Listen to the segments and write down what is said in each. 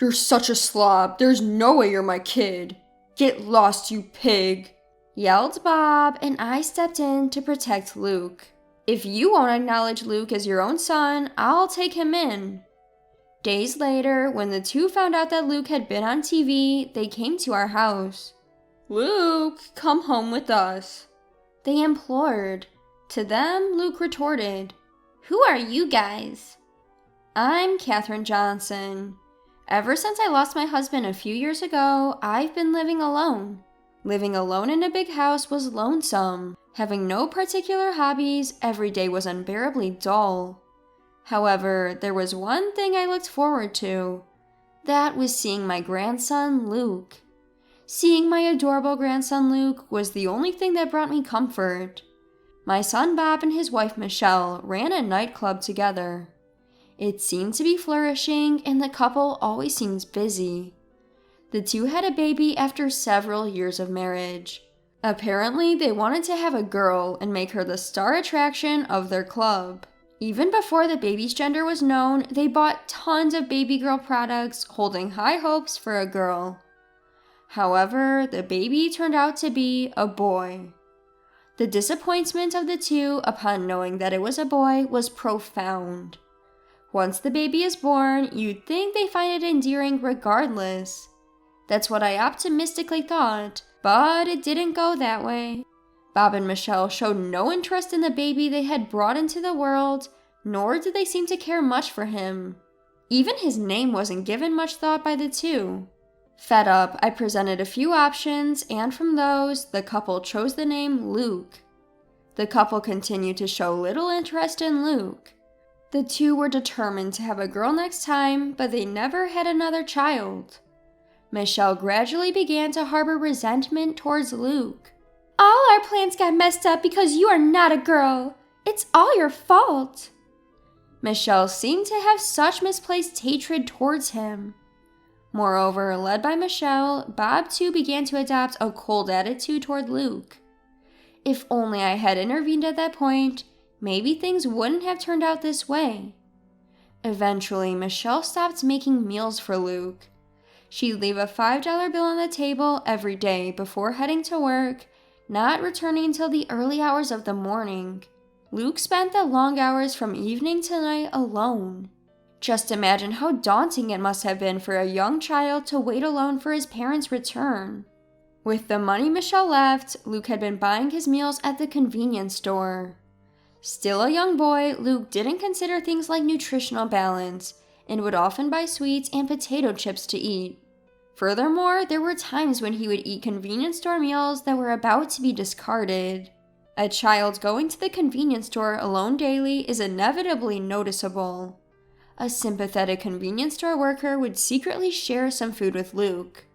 "You're such a slob. There's no way you're my kid. Get lost, you pig," yelled Bob, and I stepped in to protect Luke. "If you won't acknowledge Luke as your own son, I'll take him in." Days later, when the two found out that Luke had been on TV, they came to our house. "Luke, come home with us," they implored. To them, Luke retorted, "Who are you guys?" "I'm Katherine Johnson. Ever since I lost my husband a few years ago, I've been living alone. Living alone in a big house was lonesome. Having no particular hobbies, every day was unbearably dull. However, there was one thing I looked forward to. That was seeing my grandson, Luke. Seeing my adorable grandson, Luke, was the only thing that brought me comfort. My son Bob and his wife Michelle ran a nightclub together. It seemed to be flourishing, and the couple always seemed busy. The two had a baby after several years of marriage. Apparently, they wanted to have a girl and make her the star attraction of their club. Even before the baby's gender was known, they bought tons of baby girl products, holding high hopes for a girl. However, the baby turned out to be a boy. The disappointment of the two upon knowing that it was a boy was profound. Once the baby is born, you'd think they find it endearing regardless. That's what I optimistically thought, but it didn't go that way. Bob and Michelle showed no interest in the baby they had brought into the world, nor did they seem to care much for him. Even his name wasn't given much thought by the two. Fed up, I presented a few options, and from those, the couple chose the name Luke. The couple continued to show little interest in Luke. The two were determined to have a girl next time, but they never had another child. Michelle gradually began to harbor resentment towards Luke. "All our plans got messed up because you are not a girl. It's all your fault." Michelle seemed to have such misplaced hatred towards him. Moreover, led by Michelle, Bob too began to adopt a cold attitude toward Luke. If only I had intervened at that point, maybe things wouldn't have turned out this way. Eventually, Michelle stopped making meals for Luke. She'd leave a $5 bill on the table every day before heading to work, not returning until the early hours of the morning. Luke spent the long hours from evening to night alone. Just imagine how daunting it must have been for a young child to wait alone for his parents' return. With the money Michelle left, Luke had been buying his meals at the convenience store. Still a young boy, Luke didn't consider things like nutritional balance and would often buy sweets and potato chips to eat. Furthermore, there were times when he would eat convenience store meals that were about to be discarded. A child going to the convenience store alone daily is inevitably noticeable. A sympathetic convenience store worker would secretly share some food with Luke.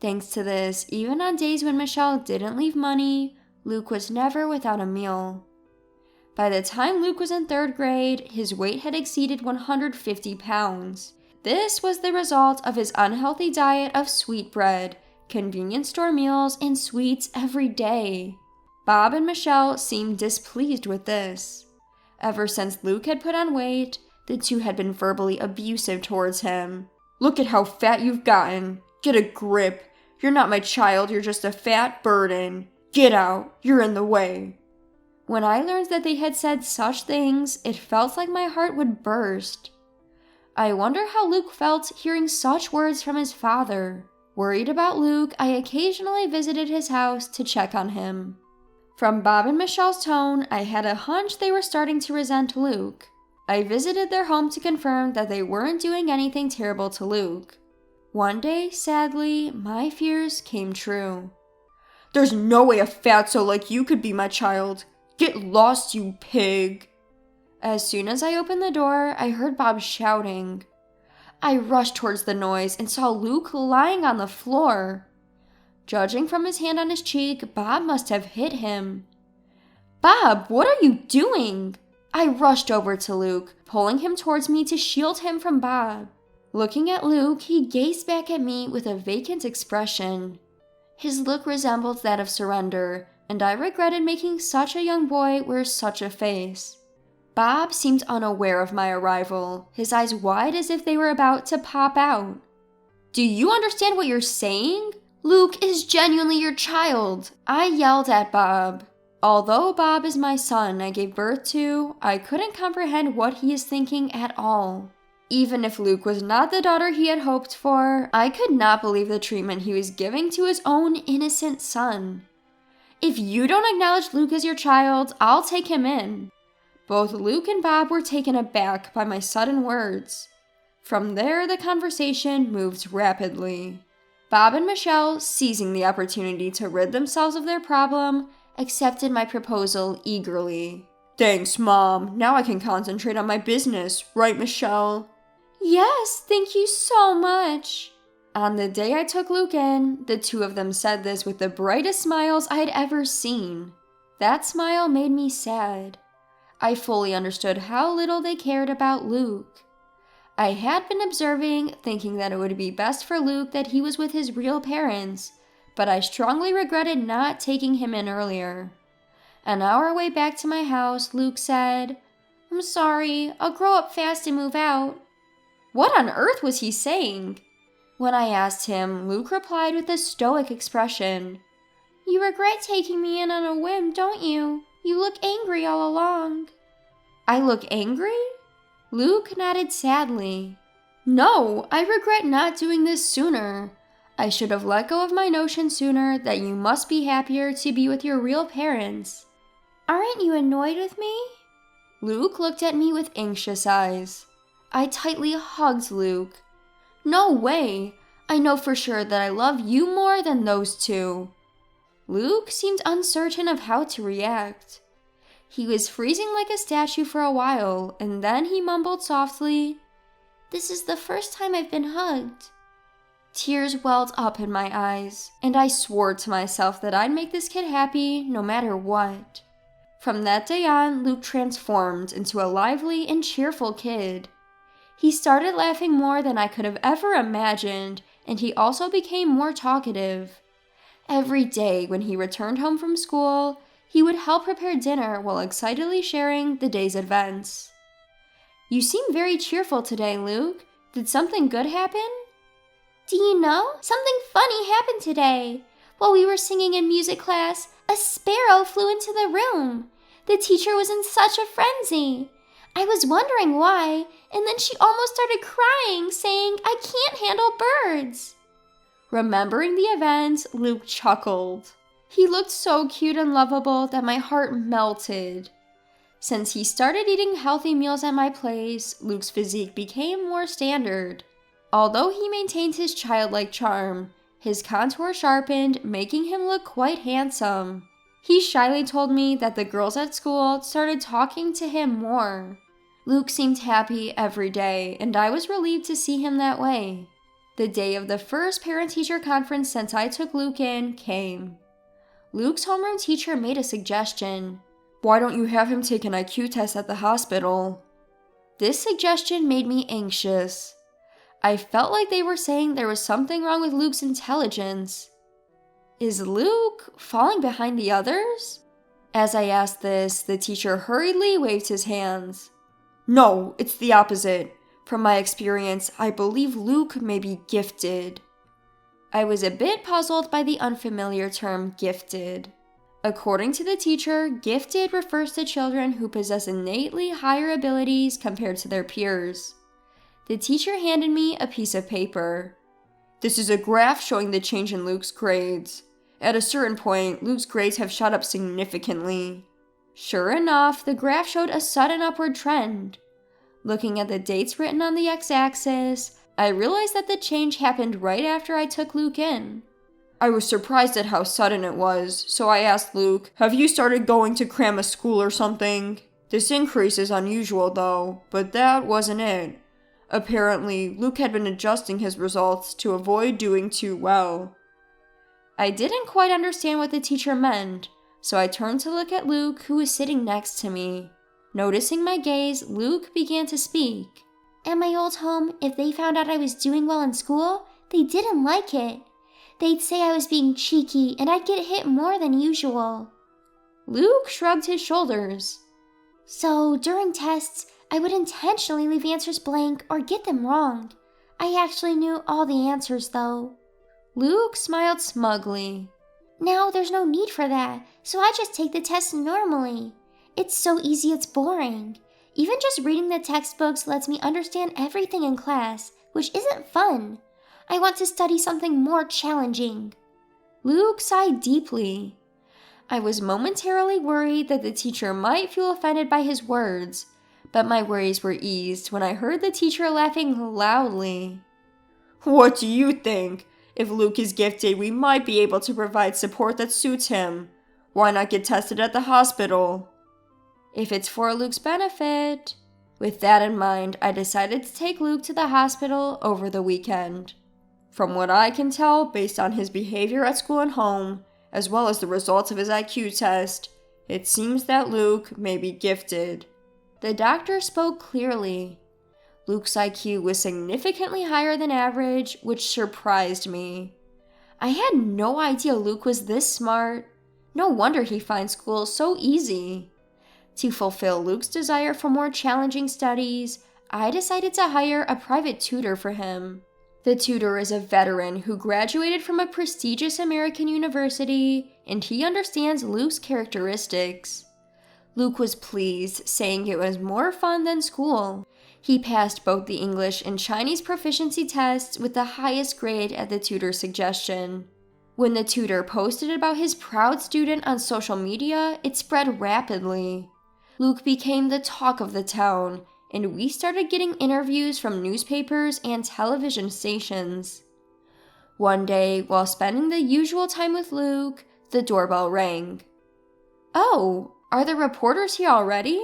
Thanks to this, even on days when Michelle didn't leave money, Luke was never without a meal. By the time Luke was in 3rd grade, his weight had exceeded 150 pounds. This was the result of his unhealthy diet of sweetbread, convenience store meals, and sweets every day. Bob and Michelle seemed displeased with this. Ever since Luke had put on weight, the two had been verbally abusive towards him. "Look at how fat you've gotten. Get a grip. You're not my child, you're just a fat burden. Get out, you're in the way." When I learned that they had said such things, it felt like my heart would burst. I wonder how Luke felt hearing such words from his father. Worried about Luke, I occasionally visited his house to check on him. From Bob and Michelle's tone, I had a hunch they were starting to resent Luke. I visited their home to confirm that they weren't doing anything terrible to Luke. One day, sadly, my fears came true. "There's no way a fatso like you could be my child. Get lost, you pig." As soon as I opened the door, I heard Bob shouting. I rushed towards the noise and saw Luke lying on the floor. Judging from his hand on his cheek, Bob must have hit him. "Bob, what are you doing?" I rushed over to Luke, pulling him towards me to shield him from Bob. Looking at Luke, he gazed back at me with a vacant expression. His look resembled that of surrender, and I regretted making such a young boy wear such a face. Bob seemed unaware of my arrival, his eyes wide as if they were about to pop out. Do you understand what you're saying? Luke is genuinely your child, I yelled at Bob. Although Bob is my son I gave birth to, I couldn't comprehend what he is thinking at all. Even if Luke was not the daughter he had hoped for, I could not believe the treatment he was giving to his own innocent son. If you don't acknowledge Luke as your child, I'll take him in. Both Luke and Bob were taken aback by my sudden words. From there, the conversation moved rapidly. Bob and Michelle, seizing the opportunity to rid themselves of their problem, accepted my proposal eagerly. Thanks, Mom. Now I can concentrate on my business, right, Michelle? Yes, thank you so much. On the day I took Luke in, the two of them said this with the brightest smiles I had ever seen. That smile made me sad. I fully understood how little they cared about Luke. I had been observing, thinking that it would be best for Luke that he was with his real parents, but I strongly regretted not taking him in earlier. On our way back to my house, Luke said, I'm sorry, I'll grow up fast and move out. What on earth was he saying? When I asked him, Luke replied with a stoic expression. You regret taking me in on a whim, don't you? You look angry all along. I look angry? Luke nodded sadly. No, I regret not doing this sooner. I should have let go of my notion sooner that you must be happier to be with your real parents. Aren't you annoyed with me? Luke looked at me with anxious eyes. I tightly hugged Luke. No way! I know for sure that I love you more than those two. Luke seemed uncertain of how to react. He was freezing like a statue for a while, and then he mumbled softly, This is the first time I've been hugged. Tears welled up in my eyes, and I swore to myself that I'd make this kid happy no matter what. From that day on, Luke transformed into a lively and cheerful kid. He started laughing more than I could have ever imagined, and he also became more talkative. Every day when he returned home from school, he would help prepare dinner while excitedly sharing the day's events. You seem very cheerful today, Luke. Did something good happen? Do you know? Something funny happened today. While we were singing in music class, a sparrow flew into the room. The teacher was in such a frenzy. I was wondering why, and then she almost started crying, saying, I can't handle birds. Remembering the event, Luke chuckled. He looked so cute and lovable that my heart melted. Since he started eating healthy meals at my place, Luke's physique became more standard. Although he maintained his childlike charm, his contour sharpened, making him look quite handsome. He shyly told me that the girls at school started talking to him more. Luke seemed happy every day, and I was relieved to see him that way. The day of the first parent-teacher conference since I took Luke in came. Luke's homeroom teacher made a suggestion. Why don't you have him take an IQ test at the hospital? This suggestion made me anxious. I felt like they were saying there was something wrong with Luke's intelligence. Is Luke falling behind the others? As I asked this, the teacher hurriedly waved his hands. No, it's the opposite. From my experience, I believe Luke may be gifted. I was a bit puzzled by the unfamiliar term gifted. According to the teacher, gifted refers to children who possess innately higher abilities compared to their peers. The teacher handed me a piece of paper. This is a graph showing the change in Luke's grades. At a certain point, Luke's grades have shot up significantly. Sure enough, the graph showed a sudden upward trend. Looking at the dates written on the x-axis, I realized that the change happened right after I took Luke in. I was surprised at how sudden it was, so I asked Luke, have you started going to cram a school or something? This increase is unusual though, but that wasn't it. Apparently, Luke had been adjusting his results to avoid doing too well. I didn't quite understand what the teacher meant, so I turned to look at Luke, who was sitting next to me. Noticing my gaze, Luke began to speak. At my old home, if they found out I was doing well in school, they didn't like it. They'd say I was being cheeky and I'd get hit more than usual. Luke shrugged his shoulders. So, during tests, I would intentionally leave answers blank or get them wrong. I actually knew all the answers, though. Luke smiled smugly. Now there's no need for that, so I just take the test normally. It's so easy it's boring. Even just reading the textbooks lets me understand everything in class, which isn't fun. I want to study something more challenging. Luke sighed deeply. I was momentarily worried that the teacher might feel offended by his words, but my worries were eased when I heard the teacher laughing loudly. What do you think? If Luke is gifted, we might be able to provide support that suits him. Why not get tested at the hospital? If it's for Luke's benefit. With that in mind, I decided to take Luke to the hospital over the weekend. From what I can tell, based on his behavior at school and home, as well as the results of his IQ test, it seems that Luke may be gifted. The doctor spoke clearly. Luke's IQ was significantly higher than average, which surprised me. I had no idea Luke was this smart. No wonder he finds school so easy. To fulfill Luke's desire for more challenging studies, I decided to hire a private tutor for him. The tutor is a veteran who graduated from a prestigious American university, and he understands Luke's characteristics. Luke was pleased, saying it was more fun than school. He passed both the English and Chinese proficiency tests with the highest grade at the tutor's suggestion. When the tutor posted about his proud student on social media, it spread rapidly. Luke became the talk of the town, and we started getting interviews from newspapers and television stations. One day, while spending the usual time with Luke, the doorbell rang. Oh, are the reporters here already?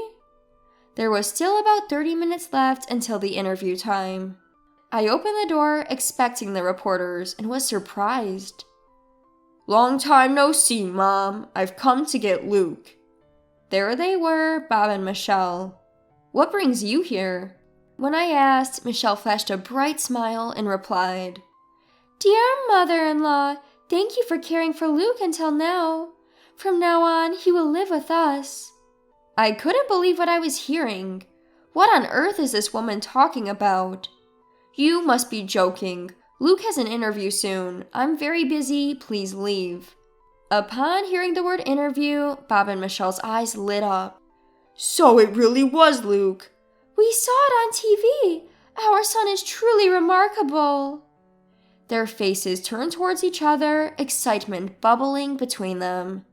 There was still about 30 minutes left until the interview time. I opened the door expecting the reporters and was surprised. Long time no see, Mom. I've come to get Luke. There they were, Bob and Michelle. What brings you here? When I asked, Michelle flashed a bright smile and replied, Dear mother-in-law, thank you for caring for Luke until now. From now on, he will live with us. I couldn't believe what I was hearing. What on earth is this woman talking about? You must be joking. Luke has an interview soon. I'm very busy. Please leave. Upon hearing the word interview, Bob and Michelle's eyes lit up. So it really was Luke. We saw it on TV. Our son is truly remarkable. Their faces turned towards each other, excitement bubbling between them.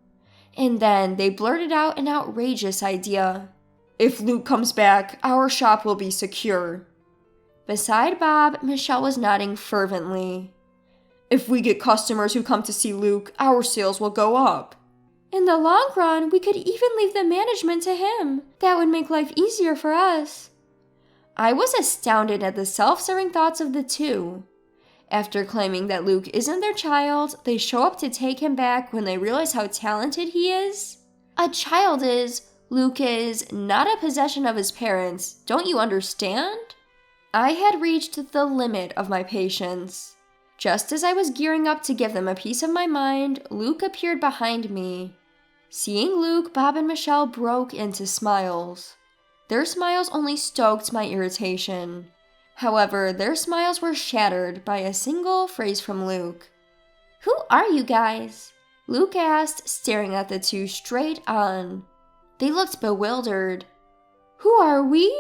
And then they blurted out an outrageous idea. If Luke comes back, our shop will be secure. Beside Bob, Michelle was nodding fervently. If we get customers who come to see Luke, our sales will go up. In the long run, we could even leave the management to him. That would make life easier for us. I was astounded at the self-serving thoughts of the two. After claiming that Luke isn't their child, they show up to take him back when they realize how talented he is. A child is, Luke is, not a possession of his parents. Don't you understand? I had reached the limit of my patience. Just as I was gearing up to give them a piece of my mind, Luke appeared behind me. Seeing Luke, Bob and Michelle broke into smiles. Their smiles only stoked my irritation. However, their smiles were shattered by a single phrase from Luke. Who are you guys? Luke asked, staring at the two straight on. They looked bewildered. Who are we?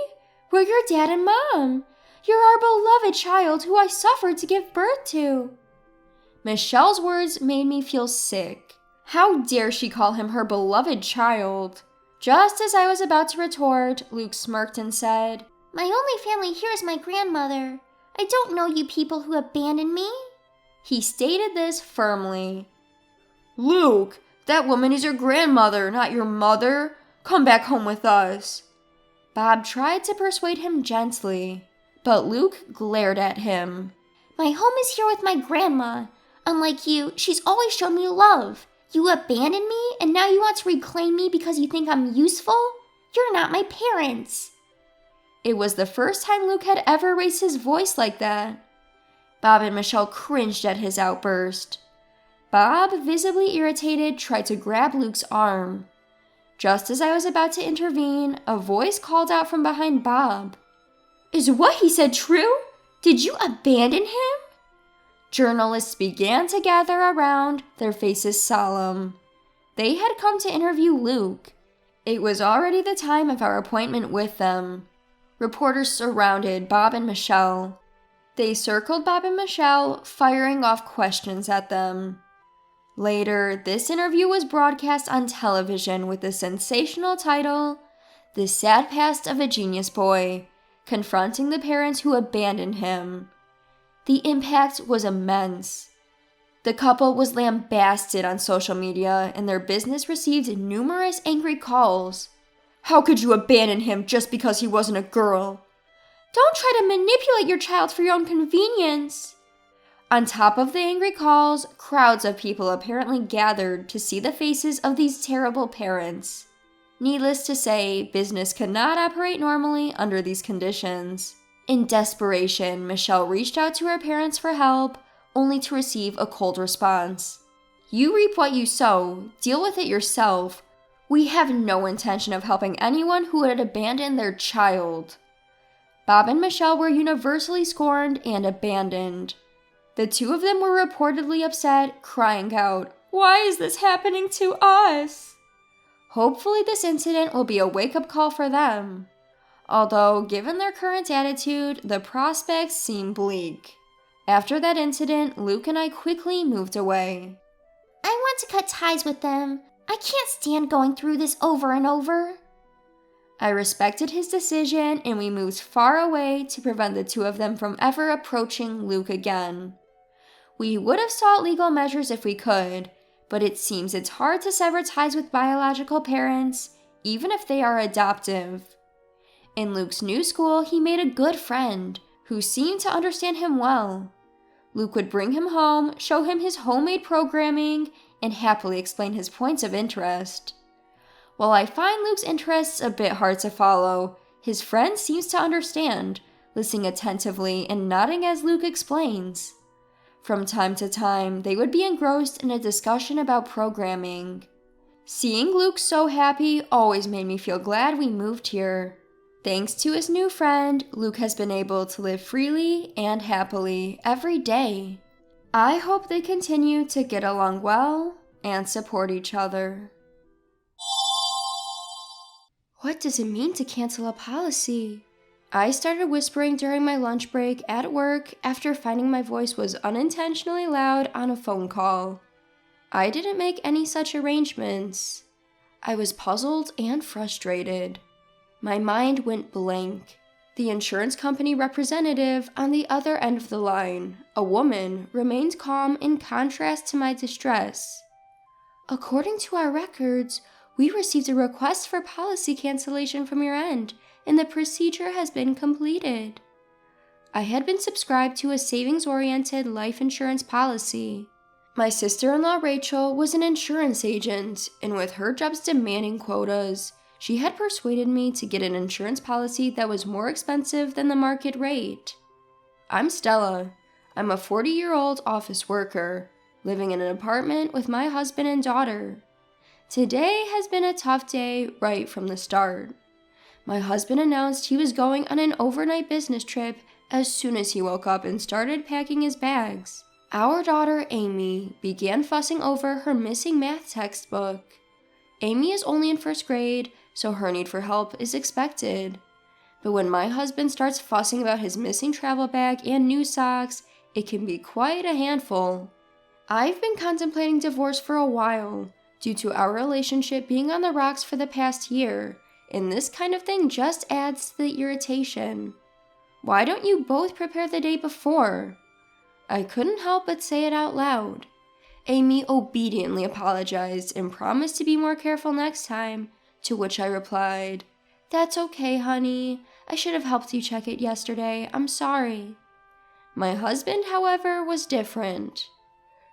We're your dad and mom. You're our beloved child who I suffered to give birth to. Michelle's words made me feel sick. How dare she call him her beloved child? Just as I was about to retort, Luke smirked and said, My only family here is my grandmother. I don't know you people who abandoned me. He stated this firmly. Luke, that woman is your grandmother, not your mother. Come back home with us. Bob tried to persuade him gently, but Luke glared at him. My home is here with my grandma. Unlike you, she's always shown me love. You abandoned me, and now you want to reclaim me because you think I'm useful? You're not my parents. It was the first time Luke had ever raised his voice like that. Bob and Michelle cringed at his outburst. Bob, visibly irritated, tried to grab Luke's arm. Just as I was about to intervene, a voice called out from behind Bob. Is what he said true? Did you abandon him? Journalists began to gather around, their faces solemn. They had come to interview Luke. It was already the time of our appointment with them. Reporters surrounded Bob and Michelle. They circled Bob and Michelle, firing off questions at them. Later, this interview was broadcast on television with the sensational title, "The Sad Past of a Genius Boy, Confronting the Parents Who Abandoned Him." The impact was immense. The couple was lambasted on social media, and their business received numerous angry calls. "How could you abandon him just because he wasn't a girl? Don't try to manipulate your child for your own convenience." On top of the angry calls, crowds of people apparently gathered to see the faces of these terrible parents. Needless to say, business could not operate normally under these conditions. In desperation, Michelle reached out to her parents for help, only to receive a cold response. "You reap what you sow. Deal with it yourself. We have no intention of helping anyone who would abandon their child." Bob and Michelle were universally scorned and abandoned. The two of them were reportedly upset, crying out, "Why is this happening to us?" Hopefully this incident will be a wake-up call for them. Although, given their current attitude, the prospects seem bleak. After that incident, Luke and I quickly moved away. I want to cut ties with them. I can't stand going through this over and over. I respected his decision, and we moved far away to prevent the two of them from ever approaching Luke again. We would have sought legal measures if we could, but it seems it's hard to sever ties with biological parents, even if they are adoptive. In Luke's new school, he made a good friend, who seemed to understand him well. Luke would bring him home, show him his homemade programming, and happily explain his points of interest. While I find Luke's interests a bit hard to follow, his friend seems to understand, listening attentively and nodding as Luke explains. From time to time, they would be engrossed in a discussion about programming. Seeing Luke so happy always made me feel glad we moved here. Thanks to his new friend, Luke has been able to live freely and happily every day. I hope they continue to get along well and support each other. What does it mean to cancel a policy? I started whispering during my lunch break at work after finding my voice was unintentionally loud on a phone call. I didn't make any such arrangements. I was puzzled and frustrated. My mind went blank. The insurance company representative on the other end of the line, a woman, remained calm in contrast to my distress. "According to our records, we received a request for policy cancellation from your end, and the procedure has been completed." I had been subscribed to a savings-oriented life insurance policy. My sister-in-law Rachel was an insurance agent, and with her job's demanding quotas, she had persuaded me to get an insurance policy that was more expensive than the market rate. I'm Stella. I'm a 40-year-old office worker, living in an apartment with my husband and daughter. Today has been a tough day right from the start. My husband announced he was going on an overnight business trip as soon as he woke up and started packing his bags. Our daughter, Amy, began fussing over her missing math textbook. Amy is only in first grade, so her need for help is expected. But when my husband starts fussing about his missing travel bag and new socks, it can be quite a handful. I've been contemplating divorce for a while, due to our relationship being on the rocks for the past year, and this kind of thing just adds to the irritation. Why don't you both prepare the day before? I couldn't help but say it out loud. Amy obediently apologized and promised to be more careful next time, to which I replied, "That's okay, honey. I should have helped you check it yesterday. I'm sorry." My husband, however, was different.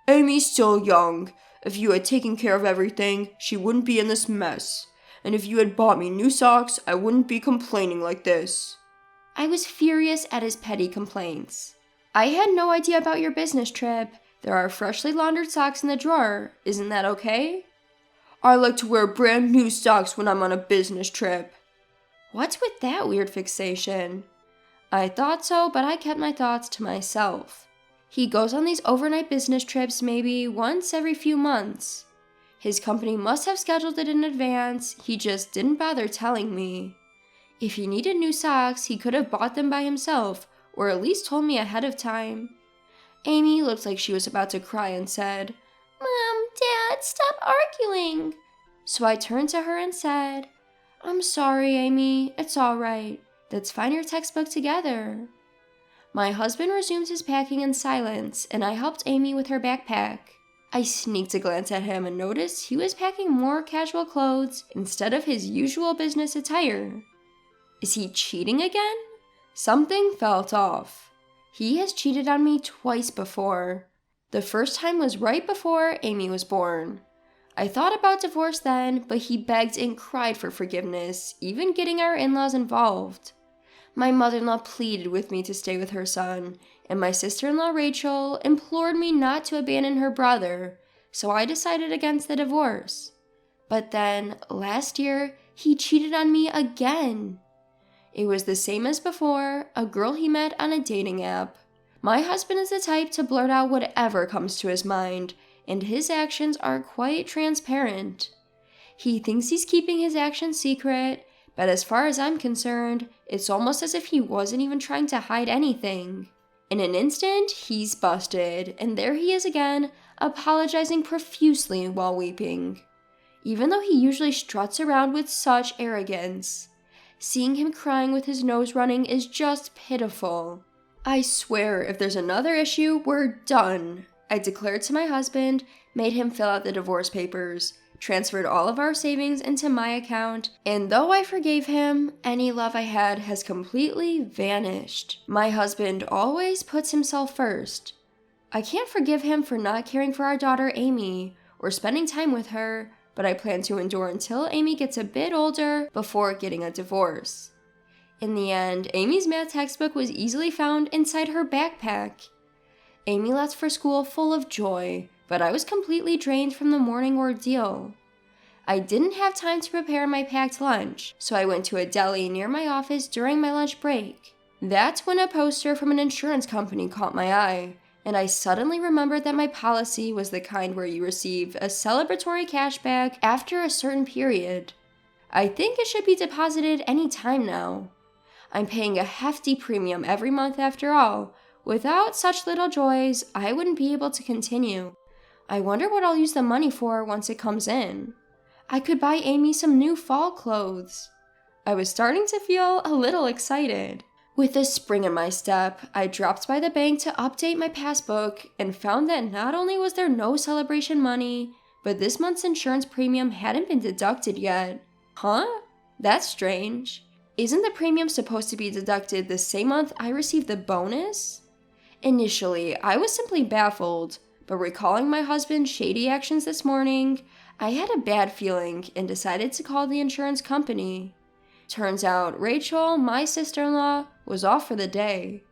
"Amy's still young. If you had taken care of everything, she wouldn't be in this mess. And if you had bought me new socks, I wouldn't be complaining like this." I was furious at his petty complaints. "I had no idea about your business trip. There are freshly laundered socks in the drawer. Isn't that okay?" "I like to wear brand new socks when I'm on a business trip." What's with that weird fixation? I thought so, but I kept my thoughts to myself. He goes on these overnight business trips maybe once every few months. His company must have scheduled it in advance, he just didn't bother telling me. If he needed new socks, he could have bought them by himself, or at least told me ahead of time. Amy looked like she was about to cry and said, Mom, Dad, stop arguing. So I turned to her and said, I'm sorry, Amy, it's all right. Let's find your textbook together. My husband resumed his packing in silence, and I helped Amy with her backpack. I sneaked a glance at him and noticed he was packing more casual clothes instead of his usual business attire. Is he cheating again? Something felt off. He has cheated on me twice before. The first time was right before Amy was born. I thought about divorce then, but he begged and cried for forgiveness, even getting our in-laws involved. My mother-in-law pleaded with me to stay with her son, and my sister-in-law Rachel implored me not to abandon her brother, so I decided against the divorce. But then, last year, he cheated on me again. It was the same as before, a girl he met on a dating app. My husband is the type to blurt out whatever comes to his mind, and his actions are quite transparent. He thinks he's keeping his actions secret, but as far as I'm concerned, it's almost as if he wasn't even trying to hide anything. In an instant, he's busted, and there he is again, apologizing profusely while weeping. Even though he usually struts around with such arrogance, seeing him crying with his nose running is just pitiful. I swear, if there's another issue, we're done. I declared to my husband, made him fill out the divorce papers, transferred all of our savings into my account, and though I forgave him, any love I had has completely vanished. My husband always puts himself first. I can't forgive him for not caring for our daughter Amy, or spending time with her, but I plan to endure until Amy gets a bit older before getting a divorce. In the end, Amy's math textbook was easily found inside her backpack. Amy left for school full of joy, but I was completely drained from the morning ordeal. I didn't have time to prepare my packed lunch, so I went to a deli near my office during my lunch break. That's when a poster from an insurance company caught my eye, and I suddenly remembered that my policy was the kind where you receive a celebratory cashback after a certain period. I think it should be deposited any time now. I'm paying a hefty premium every month after all. Without such little joys, I wouldn't be able to continue. I wonder what I'll use the money for once it comes in. I could buy Amy some new fall clothes. I was starting to feel a little excited. With a spring in my step, I dropped by the bank to update my passbook and found that not only was there no celebration money, but this month's insurance premium hadn't been deducted yet. Huh? That's strange. Isn't the premium supposed to be deducted the same month I received the bonus? Initially, I was simply baffled, but recalling my husband's shady actions this morning, I had a bad feeling and decided to call the insurance company. Turns out Rachel, my sister-in-law, was off for the day.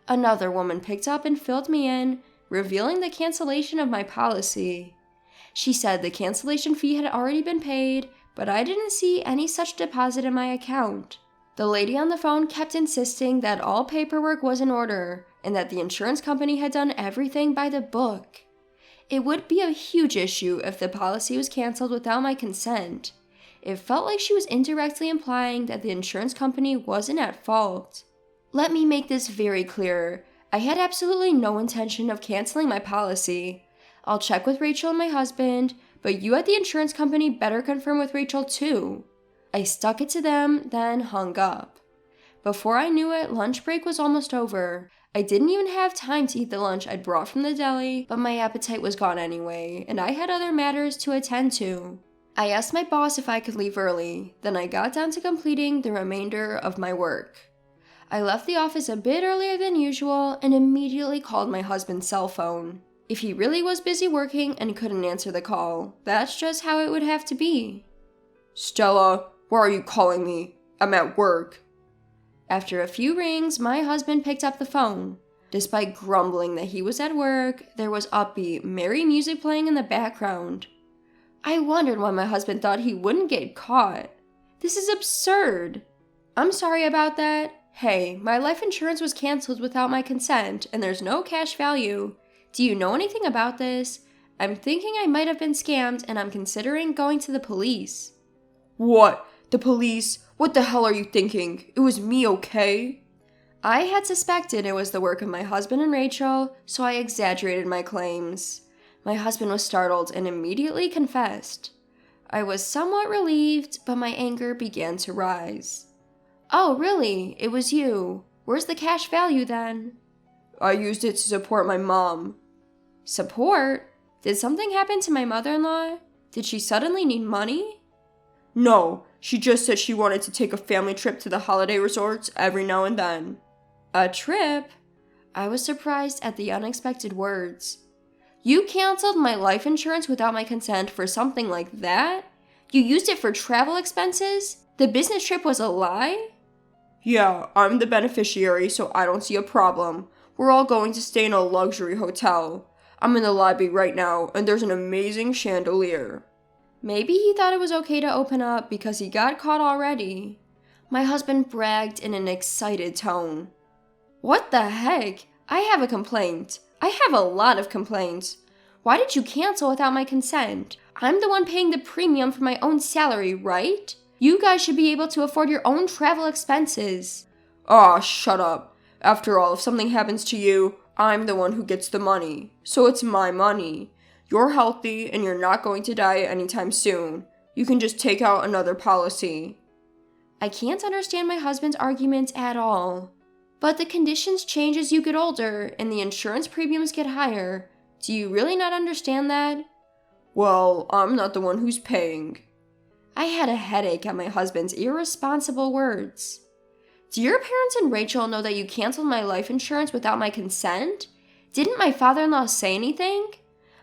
Another woman picked up and filled me in, revealing the cancellation of my policy. She said the cancellation fee had already been paid, but I didn't see any such deposit in my account. The lady on the phone kept insisting that all paperwork was in order and that the insurance company had done everything by the book. It would be a huge issue if the policy was canceled without my consent. It felt like she was indirectly implying that the insurance company wasn't at fault. Let me make this very clear. I had absolutely no intention of canceling my policy. I'll check with Rachel and my husband, but you at the insurance company better confirm with Rachel too. I stuck it to them, then hung up. Before I knew it, lunch break was almost over. I didn't even have time to eat the lunch I'd brought from the deli, but my appetite was gone anyway, and I had other matters to attend to. I asked my boss if I could leave early, then I got down to completing the remainder of my work. I left the office a bit earlier than usual and immediately called my husband's cell phone. If he really was busy working and couldn't answer the call, that's just how it would have to be. Stella, why are you calling me? I'm at work. After a few rings, my husband picked up the phone. Despite grumbling that he was at work, there was upbeat, merry music playing in the background. I wondered why my husband thought he wouldn't get caught. This is absurd. I'm sorry about that. Hey, my life insurance was canceled without my consent, and there's no cash value. Do you know anything about this? I'm thinking I might have been scammed, and I'm considering going to the police. What? The police? What the hell are you thinking? It was me, okay? I had suspected it was the work of my husband and Rachel, so I exaggerated my claims. My husband was startled and immediately confessed. I was somewhat relieved, but my anger began to rise. Oh, really? It was you. Where's the cash value then? I used it to support my mom. Support? Did something happen to my mother-in-law? Did she suddenly need money? No, she just said she wanted to take a family trip to the holiday resorts every now and then. A trip? I was surprised at the unexpected words. You canceled my life insurance without my consent for something like that? You used it for travel expenses? The business trip was a lie? Yeah, I'm the beneficiary, so I don't see a problem. We're all going to stay in a luxury hotel. I'm in the lobby right now, and there's an amazing chandelier. Maybe he thought it was okay to open up because he got caught already. My husband bragged in an excited tone. What the heck? I have a complaint. I have a lot of complaints. Why did you cancel without my consent? I'm the one paying the premium for my own salary, right? You guys should be able to afford your own travel expenses. Aw, shut up. After all, if something happens to you, I'm the one who gets the money. So it's my money. You're healthy and you're not going to die anytime soon. You can just take out another policy. I can't understand my husband's arguments at all. But the conditions change as you get older and the insurance premiums get higher. Do you really not understand that? Well, I'm not the one who's paying. I had a headache at my husband's irresponsible words. Do your parents and Rachel know that you canceled my life insurance without my consent? Didn't my father-in-law say anything?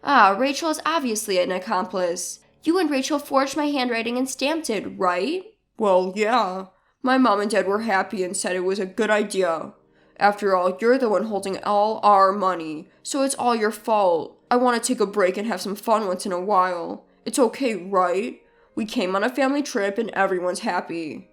Rachel is obviously an accomplice. You and Rachel forged my handwriting and stamped it, right? Well, yeah. My mom and dad were happy and said it was a good idea. After all, you're the one holding all our money, so it's all your fault. I want to take a break and have some fun once in a while. It's okay, right? We came on a family trip and everyone's happy.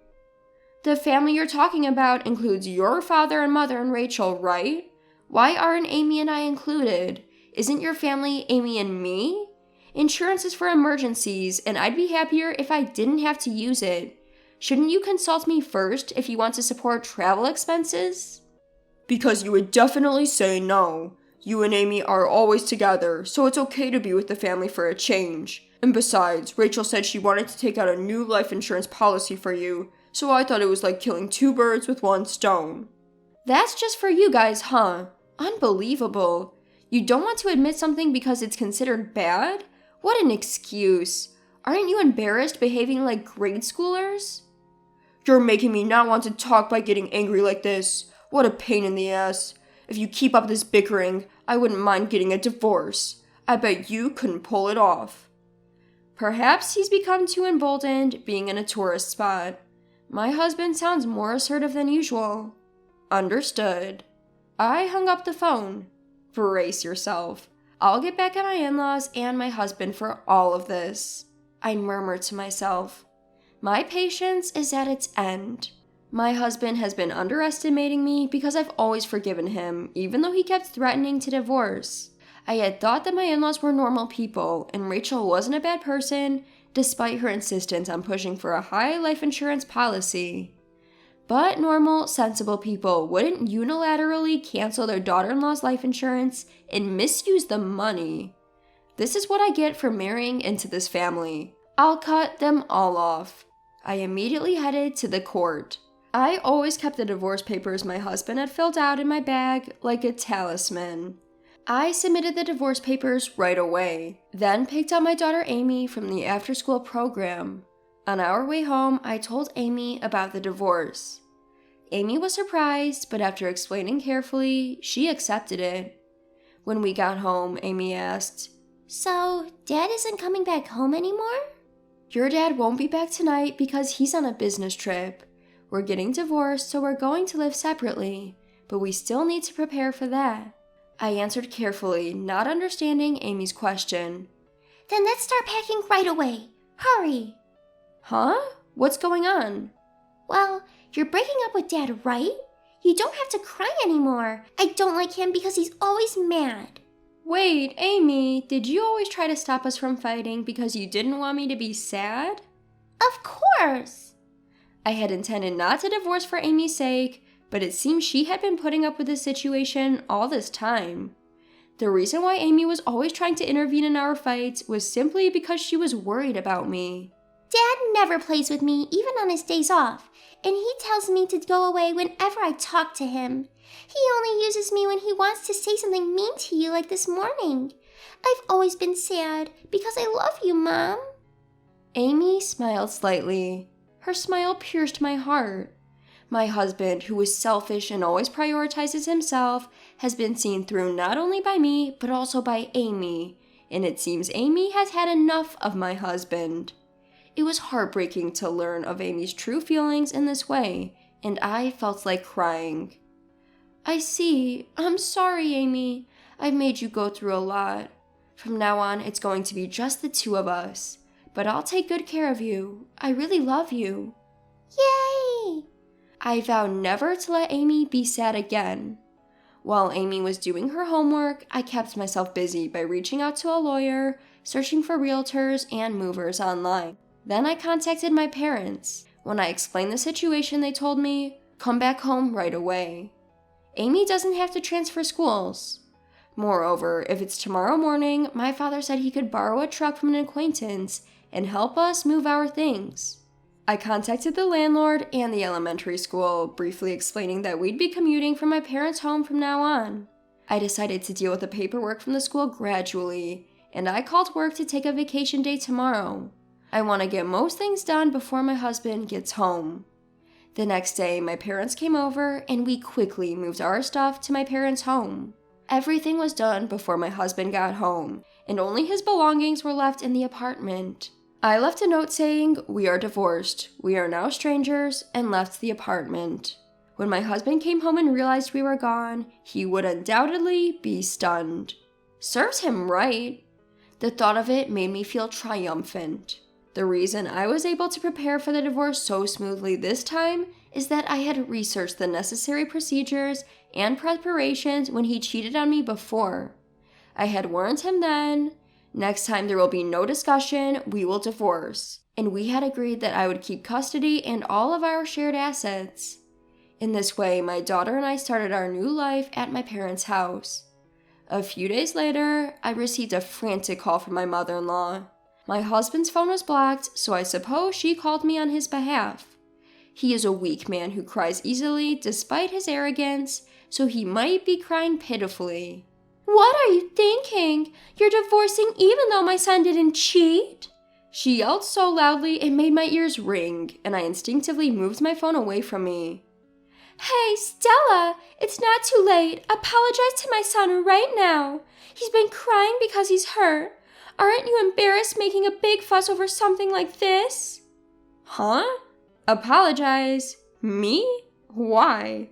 The family you're talking about includes your father and mother and Rachel, right? Why aren't Amy and I included? Isn't your family Amy and me? Insurance is for emergencies, and I'd be happier if I didn't have to use it. Shouldn't you consult me first if you want to support travel expenses? Because you would definitely say no. You and Amy are always together, so it's okay to be with the family for a change. And besides, Rachel said she wanted to take out a new life insurance policy for you, so I thought it was like killing two birds with one stone. That's just for you guys, huh? Unbelievable. You don't want to admit something because it's considered bad? What an excuse. Aren't you embarrassed behaving like grade schoolers? You're making me not want to talk by getting angry like this. What a pain in the ass. If you keep up this bickering, I wouldn't mind getting a divorce. I bet you couldn't pull it off. Perhaps he's become too emboldened being in a tourist spot. My husband sounds more assertive than usual. Understood. I hung up the phone. Brace yourself. I'll get back at my in-laws and my husband for all of this. I murmured to myself. My patience is at its end. My husband has been underestimating me because I've always forgiven him, even though he kept threatening to divorce. I had thought that my in-laws were normal people, and Rachel wasn't a bad person, despite her insistence on pushing for a high life insurance policy. But normal, sensible people wouldn't unilaterally cancel their daughter-in-law's life insurance and misuse the money. This is what I get for marrying into this family. I'll cut them all off. I immediately headed to the court. I always kept the divorce papers my husband had filled out in my bag like a talisman. I submitted the divorce papers right away, then picked up my daughter Amy from the after-school program. On our way home, I told Amy about the divorce. Amy was surprised, but after explaining carefully, she accepted it. When we got home, Amy asked, So, Dad isn't coming back home anymore? Your dad won't be back tonight because he's on a business trip. We're getting divorced, so we're going to live separately, but we still need to prepare for that. I answered carefully, not understanding Amy's question. Then let's start packing right away. Hurry! Huh? What's going on? Well, you're breaking up with Dad, right? You don't have to cry anymore. I don't like him because he's always mad. Wait, Amy, did you always try to stop us from fighting because you didn't want me to be sad? Of course. I had intended not to divorce for Amy's sake, but it seems she had been putting up with this situation all this time. The reason why Amy was always trying to intervene in our fights was simply because she was worried about me. Dad never plays with me, even on his days off, and he tells me to go away whenever I talk to him. He only uses me when he wants to say something mean to you like this morning. I've always been sad because I love you, Mom. Amy smiled slightly. Her smile pierced my heart. My husband, who is selfish and always prioritizes himself, has been seen through not only by me, but also by Amy, and it seems Amy has had enough of my husband. It was heartbreaking to learn of Amy's true feelings in this way, and I felt like crying. I see. I'm sorry, Amy. I've made you go through a lot. From now on, it's going to be just the two of us. But I'll take good care of you. I really love you. Yay! I vow never to let Amy be sad again. While Amy was doing her homework, I kept myself busy by reaching out to a lawyer, searching for realtors and movers online. Then I contacted my parents. When I explained the situation, they told me, "Come back home right away." Amy doesn't have to transfer schools. Moreover, if it's tomorrow morning, my father said he could borrow a truck from an acquaintance and help us move our things. I contacted the landlord and the elementary school, briefly explaining that we'd be commuting from my parents' home from now on. I decided to deal with the paperwork from the school gradually, and I called work to take a vacation day tomorrow. I want to get most things done before my husband gets home. The next day, my parents came over, and we quickly moved our stuff to my parents' home. Everything was done before my husband got home, and only his belongings were left in the apartment. I left a note saying, "We are divorced, we are now strangers," and left the apartment. When my husband came home and realized we were gone, he would undoubtedly be stunned. Serves him right. The thought of it made me feel triumphant. The reason I was able to prepare for the divorce so smoothly this time is that I had researched the necessary procedures and preparations when he cheated on me before. I had warned him then, next time there will be no discussion, we will divorce. And we had agreed that I would keep custody and all of our shared assets. In this way, my daughter and I started our new life at my parents' house. A few days later, I received a frantic call from my mother-in-law. My husband's phone was blocked, so I suppose she called me on his behalf. He is a weak man who cries easily despite his arrogance, so he might be crying pitifully. "What are you thinking? You're divorcing even though my son didn't cheat?" She yelled so loudly it made my ears ring, and I instinctively moved my phone away from me. "Hey, Stella, it's not too late. Apologize to my son right now. He's been crying because he's hurt. Aren't you embarrassed making a big fuss over something like this?" Huh? Apologize? Me? Why?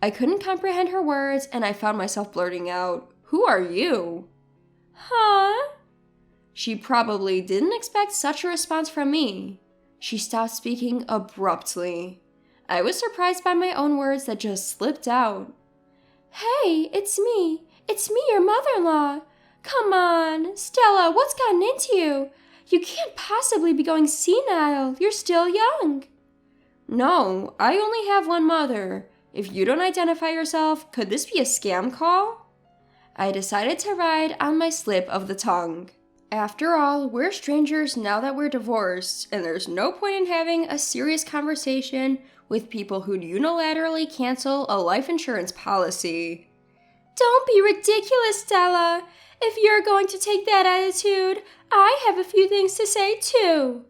I couldn't comprehend her words, and I found myself blurting out, "Who are you?" Huh? She probably didn't expect such a response from me. She stopped speaking abruptly. I was surprised by my own words that just slipped out. "Hey, it's me. It's me, your mother-in-law. Come on, Stella, what's gotten into you? You can't possibly be going senile. You're still young." "No, I only have one mother. If you don't identify yourself, could this be a scam call?" I decided to ride on my slip of the tongue. After all, we're strangers now that we're divorced, and there's no point in having a serious conversation with people who'd unilaterally cancel a life insurance policy. "Don't be ridiculous, Stella. If you're going to take that attitude, I have a few things to say too."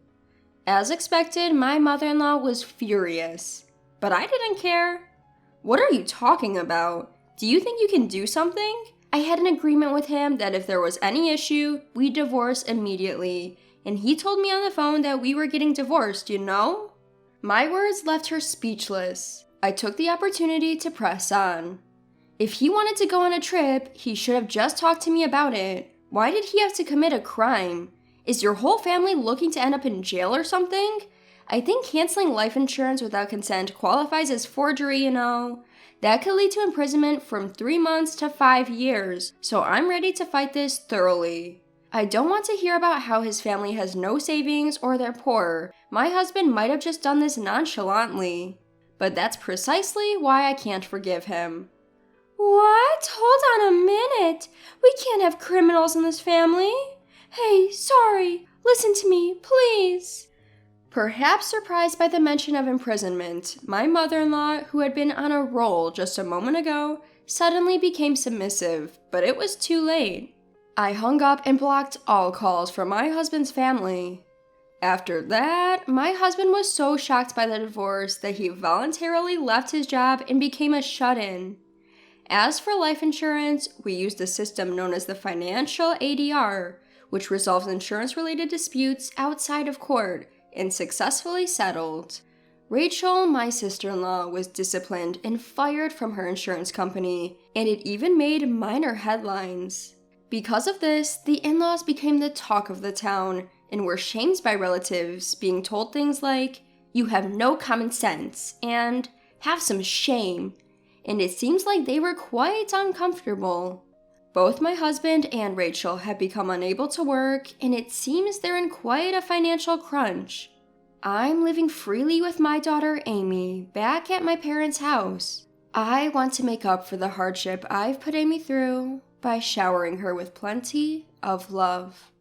As expected, my mother-in-law was furious, but I didn't care. "What are you talking about? Do you think you can do something?" I had an agreement with him that if there was any issue, we'd divorce immediately, and he told me on the phone that we were getting divorced, you know? My words left her speechless. I took the opportunity to press on. If he wanted to go on a trip, he should have just talked to me about it. Why did he have to commit a crime? Is your whole family looking to end up in jail or something? I think canceling life insurance without consent qualifies as forgery, you know. That could lead to imprisonment from 3 months to 5 years, so I'm ready to fight this thoroughly. I don't want to hear about how his family has no savings or they're poor. My husband might have just done this nonchalantly. But that's precisely why I can't forgive him. What? Hold on a minute. We can't have criminals in this family. Hey, sorry. Listen to me, please. Perhaps surprised by the mention of imprisonment, my mother-in-law, who had been on a roll just a moment ago, suddenly became submissive, but it was too late. I hung up and blocked all calls from my husband's family. After that, my husband was so shocked by the divorce that he voluntarily left his job and became a shut-in. As for life insurance, we used a system known as the financial ADR, which resolves insurance-related disputes outside of court and successfully settled. Rachel, my sister-in-law, was disciplined and fired from her insurance company, and it even made minor headlines. Because of this, the in-laws became the talk of the town and were shamed by relatives, being told things like, "You have no common sense," and "have some shame," and it seems like they were quite uncomfortable. Both my husband and Rachel have become unable to work, and it seems they're in quite a financial crunch. I'm living freely with my daughter Amy, back at my parents' house. I want to make up for the hardship I've put Amy through by showering her with plenty of love.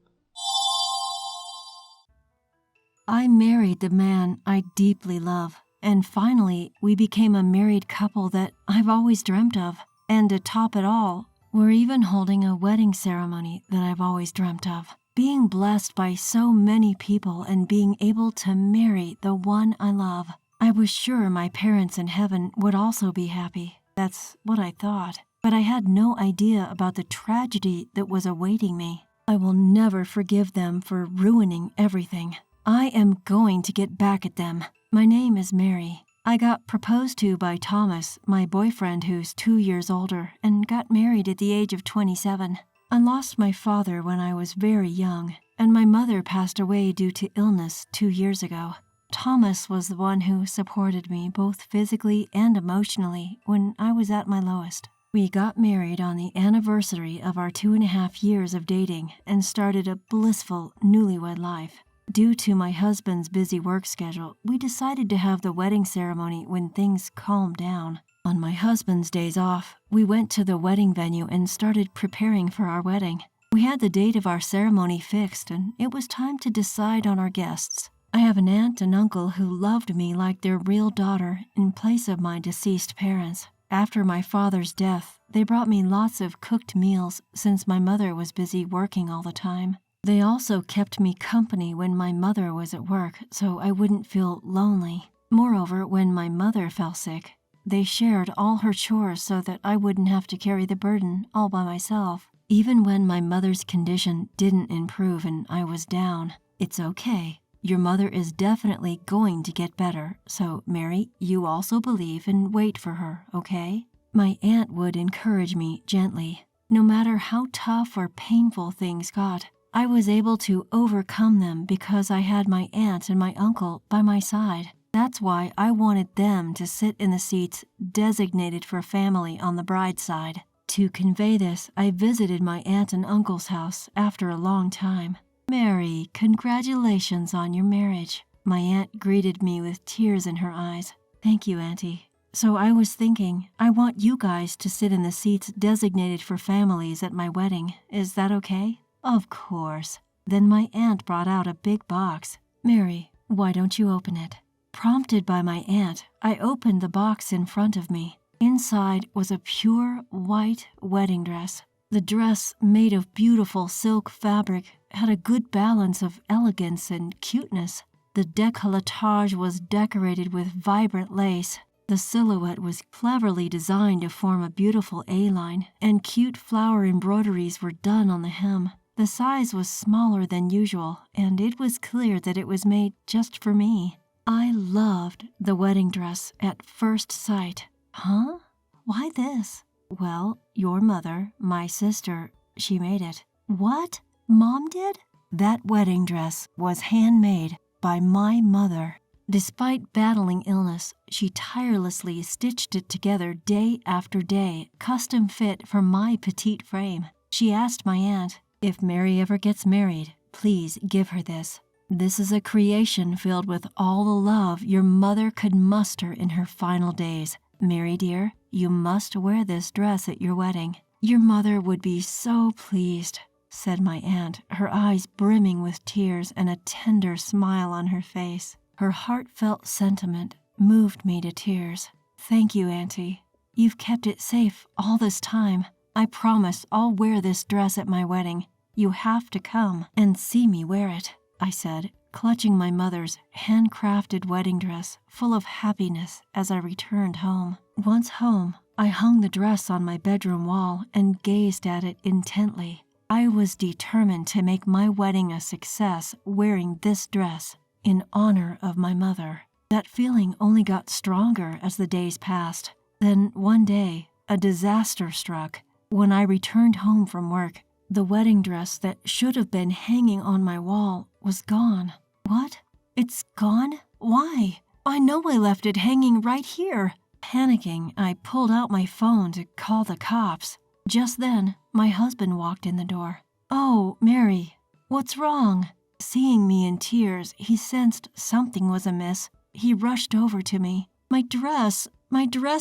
I married the man I deeply love, and finally we became a married couple that I've always dreamt of. And to top it all, we're even holding a wedding ceremony that I've always dreamt of. Being blessed by so many people and being able to marry the one I love. I was sure my parents in heaven would also be happy. That's what I thought. But I had no idea about the tragedy that was awaiting me. I will never forgive them for ruining everything. I am going to get back at them. My name is Mary. I got proposed to by Thomas, my boyfriend who's 2 years older, and got married at the age of 27. I lost my father when I was very young, and my mother passed away due to illness 2 years ago. Thomas was the one who supported me both physically and emotionally when I was at my lowest. We got married on the anniversary of our 2.5 years of dating and started a blissful newlywed life. Due to my husband's busy work schedule, we decided to have the wedding ceremony when things calmed down. On my husband's days off, we went to the wedding venue and started preparing for our wedding. We had the date of our ceremony fixed, and it was time to decide on our guests. I have an aunt and uncle who loved me like their real daughter in place of my deceased parents. After my father's death, they brought me lots of cooked meals since my mother was busy working all the time. They also kept me company when my mother was at work, so I wouldn't feel lonely. Moreover, when my mother fell sick, they shared all her chores so that I wouldn't have to carry the burden all by myself. Even when my mother's condition didn't improve and I was down, "It's okay. Your mother is definitely going to get better, so Mary, you also believe and wait for her, okay?" My aunt would encourage me gently. No matter how tough or painful things got, I was able to overcome them because I had my aunt and my uncle by my side. That's why I wanted them to sit in the seats designated for family on the bride's side. To convey this, I visited my aunt and uncle's house after a long time. "Mary, congratulations on your marriage." My aunt greeted me with tears in her eyes. "Thank you, Auntie." "So I was thinking, I want you guys to sit in the seats designated for families at my wedding. Is that okay?" "Of course." Then my aunt brought out a big box. "Mary, why don't you open it?" Prompted by my aunt, I opened the box in front of me. Inside was a pure white wedding dress. The dress, made of beautiful silk fabric, had a good balance of elegance and cuteness. The décolletage was decorated with vibrant lace. The silhouette was cleverly designed to form a beautiful A-line, and cute flower embroideries were done on the hem. The size was smaller than usual, and it was clear that it was made just for me. I loved the wedding dress at first sight. "Huh? Why this?" "Well, your mother, my sister, she made it." "What? Mom did?" "That wedding dress was handmade by my mother." Despite battling illness, she tirelessly stitched it together day after day, custom fit for my petite frame. She asked my aunt, "If Mary ever gets married, please give her this. This is a creation filled with all the love your mother could muster in her final days. Mary dear, you must wear this dress at your wedding. Your mother would be so pleased," said my aunt, her eyes brimming with tears and a tender smile on her face. Her heartfelt sentiment moved me to tears. "Thank you, Auntie. You've kept it safe all this time. I promise I'll wear this dress at my wedding. You have to come and see me wear it," I said, clutching my mother's handcrafted wedding dress, full of happiness as I returned home. Once home, I hung the dress on my bedroom wall and gazed at it intently. I was determined to make my wedding a success wearing this dress in honor of my mother. That feeling only got stronger as the days passed. Then one day, a disaster struck. When I returned home from work, the wedding dress that should have been hanging on my wall was gone. What? It's gone? Why? I know I left it hanging right here. Panicking, I pulled out my phone to call the cops. Just then, my husband walked in the door. "Oh, Mary, what's wrong?" Seeing me in tears, he sensed something was amiss. He rushed over to me. My dress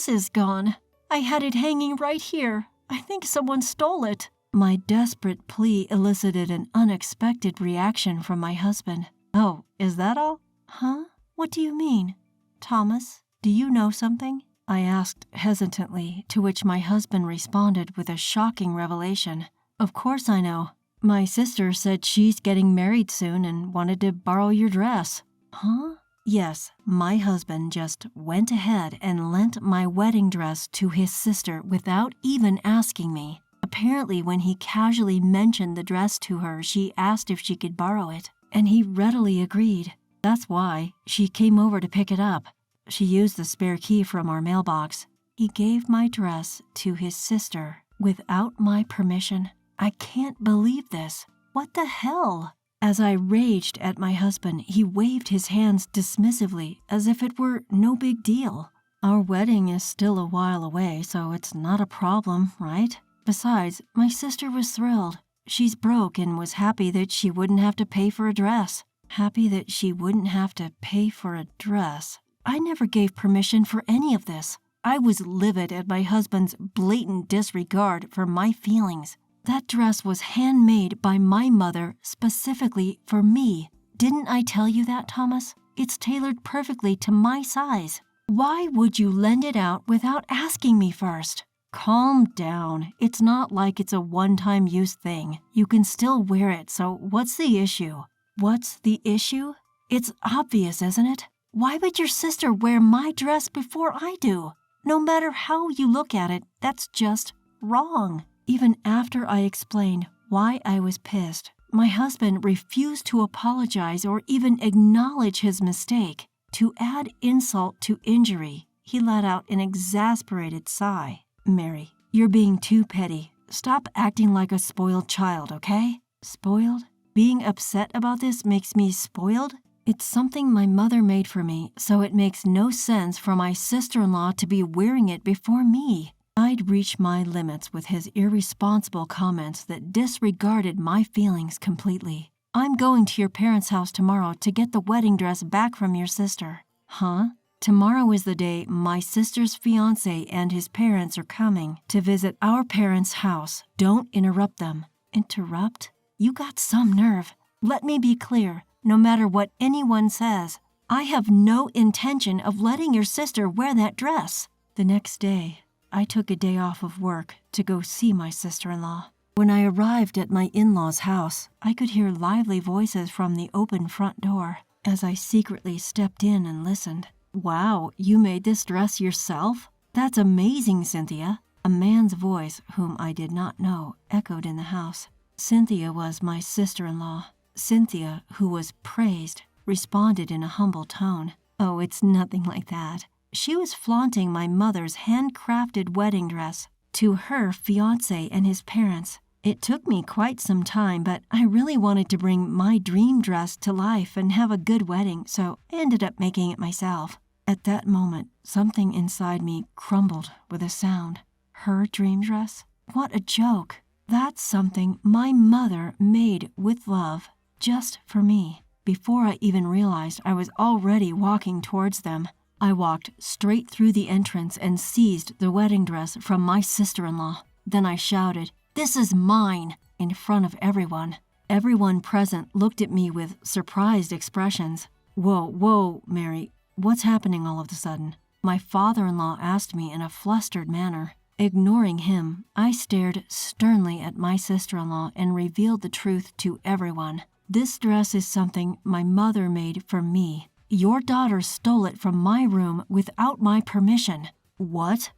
is gone. I had it hanging right here. I think someone stole it." My desperate plea elicited an unexpected reaction from my husband. "Oh, is that all?" "Huh? What do you mean? Thomas, do you know something?" I asked hesitantly, to which my husband responded with a shocking revelation. "Of course I know. My sister said she's getting married soon and wanted to borrow your dress." "Huh?" Yes, my husband just went ahead and lent my wedding dress to his sister without even asking me. Apparently, when he casually mentioned the dress to her, she asked if she could borrow it, and he readily agreed. That's why she came over to pick it up. She used the spare key from our mailbox. He gave my dress to his sister without my permission. I can't believe this. What the hell? As I raged at my husband, he waved his hands dismissively as if it were no big deal. Our wedding is still a while away, so it's not a problem, right? Besides, my sister was thrilled. She's broke and was happy that she wouldn't have to pay for a dress. Happy that she wouldn't have to pay for a dress. I never gave permission for any of this. I was livid at my husband's blatant disregard for my feelings. That dress was handmade by my mother specifically for me. Didn't I tell you that, Thomas? It's tailored perfectly to my size. Why would you lend it out without asking me first? Calm down. It's not like it's a one-time use thing. You can still wear it, so what's the issue? What's the issue? It's obvious, isn't it? Why would your sister wear my dress before I do? No matter how you look at it, that's just wrong. Even after I explained why I was pissed, my husband refused to apologize or even acknowledge his mistake. To add insult to injury, he let out an exasperated sigh. "Mary, you're being too petty. Stop acting like a spoiled child, okay?" Spoiled? Being upset about this makes me spoiled? It's something my mother made for me, so it makes no sense for my sister-in-law to be wearing it before me. I'd reached my limits with his irresponsible comments that disregarded my feelings completely. "I'm going to your parents' house tomorrow to get the wedding dress back from your sister." "Huh? Tomorrow is the day my sister's fiancé and his parents are coming to visit our parents' house. Don't interrupt them." Interrupt? You got some nerve. Let me be clear. No matter what anyone says, I have no intention of letting your sister wear that dress. The next day, I took a day off of work to go see my sister-in-law. When I arrived at my in-laws' house, I could hear lively voices from the open front door. As I secretly stepped in and listened. "Wow, you made this dress yourself? That's amazing, Cynthia." A man's voice, whom I did not know, echoed in the house. Cynthia was my sister-in-law. Cynthia, who was praised, responded in a humble tone. "Oh, it's nothing like that." She was flaunting my mother's handcrafted wedding dress to her fiancé and his parents. It took me quite some time, but I really wanted to bring my dream dress to life and have a good wedding, so I ended up making it myself. At that moment, something inside me crumbled with a sound. Her dream dress? What a joke. That's something my mother made with love, just for me. Before I even realized I was already walking towards them, I walked straight through the entrance and seized the wedding dress from my sister-in-law. Then I shouted, "This is mine!" in front of everyone. Everyone present looked at me with surprised expressions. Whoa, Mary, what's happening all of a sudden? My father-in-law asked me in a flustered manner. Ignoring him, I stared sternly at my sister-in-law and revealed the truth to everyone. This dress is something my mother made for me. Your daughter stole it from my room without my permission. What?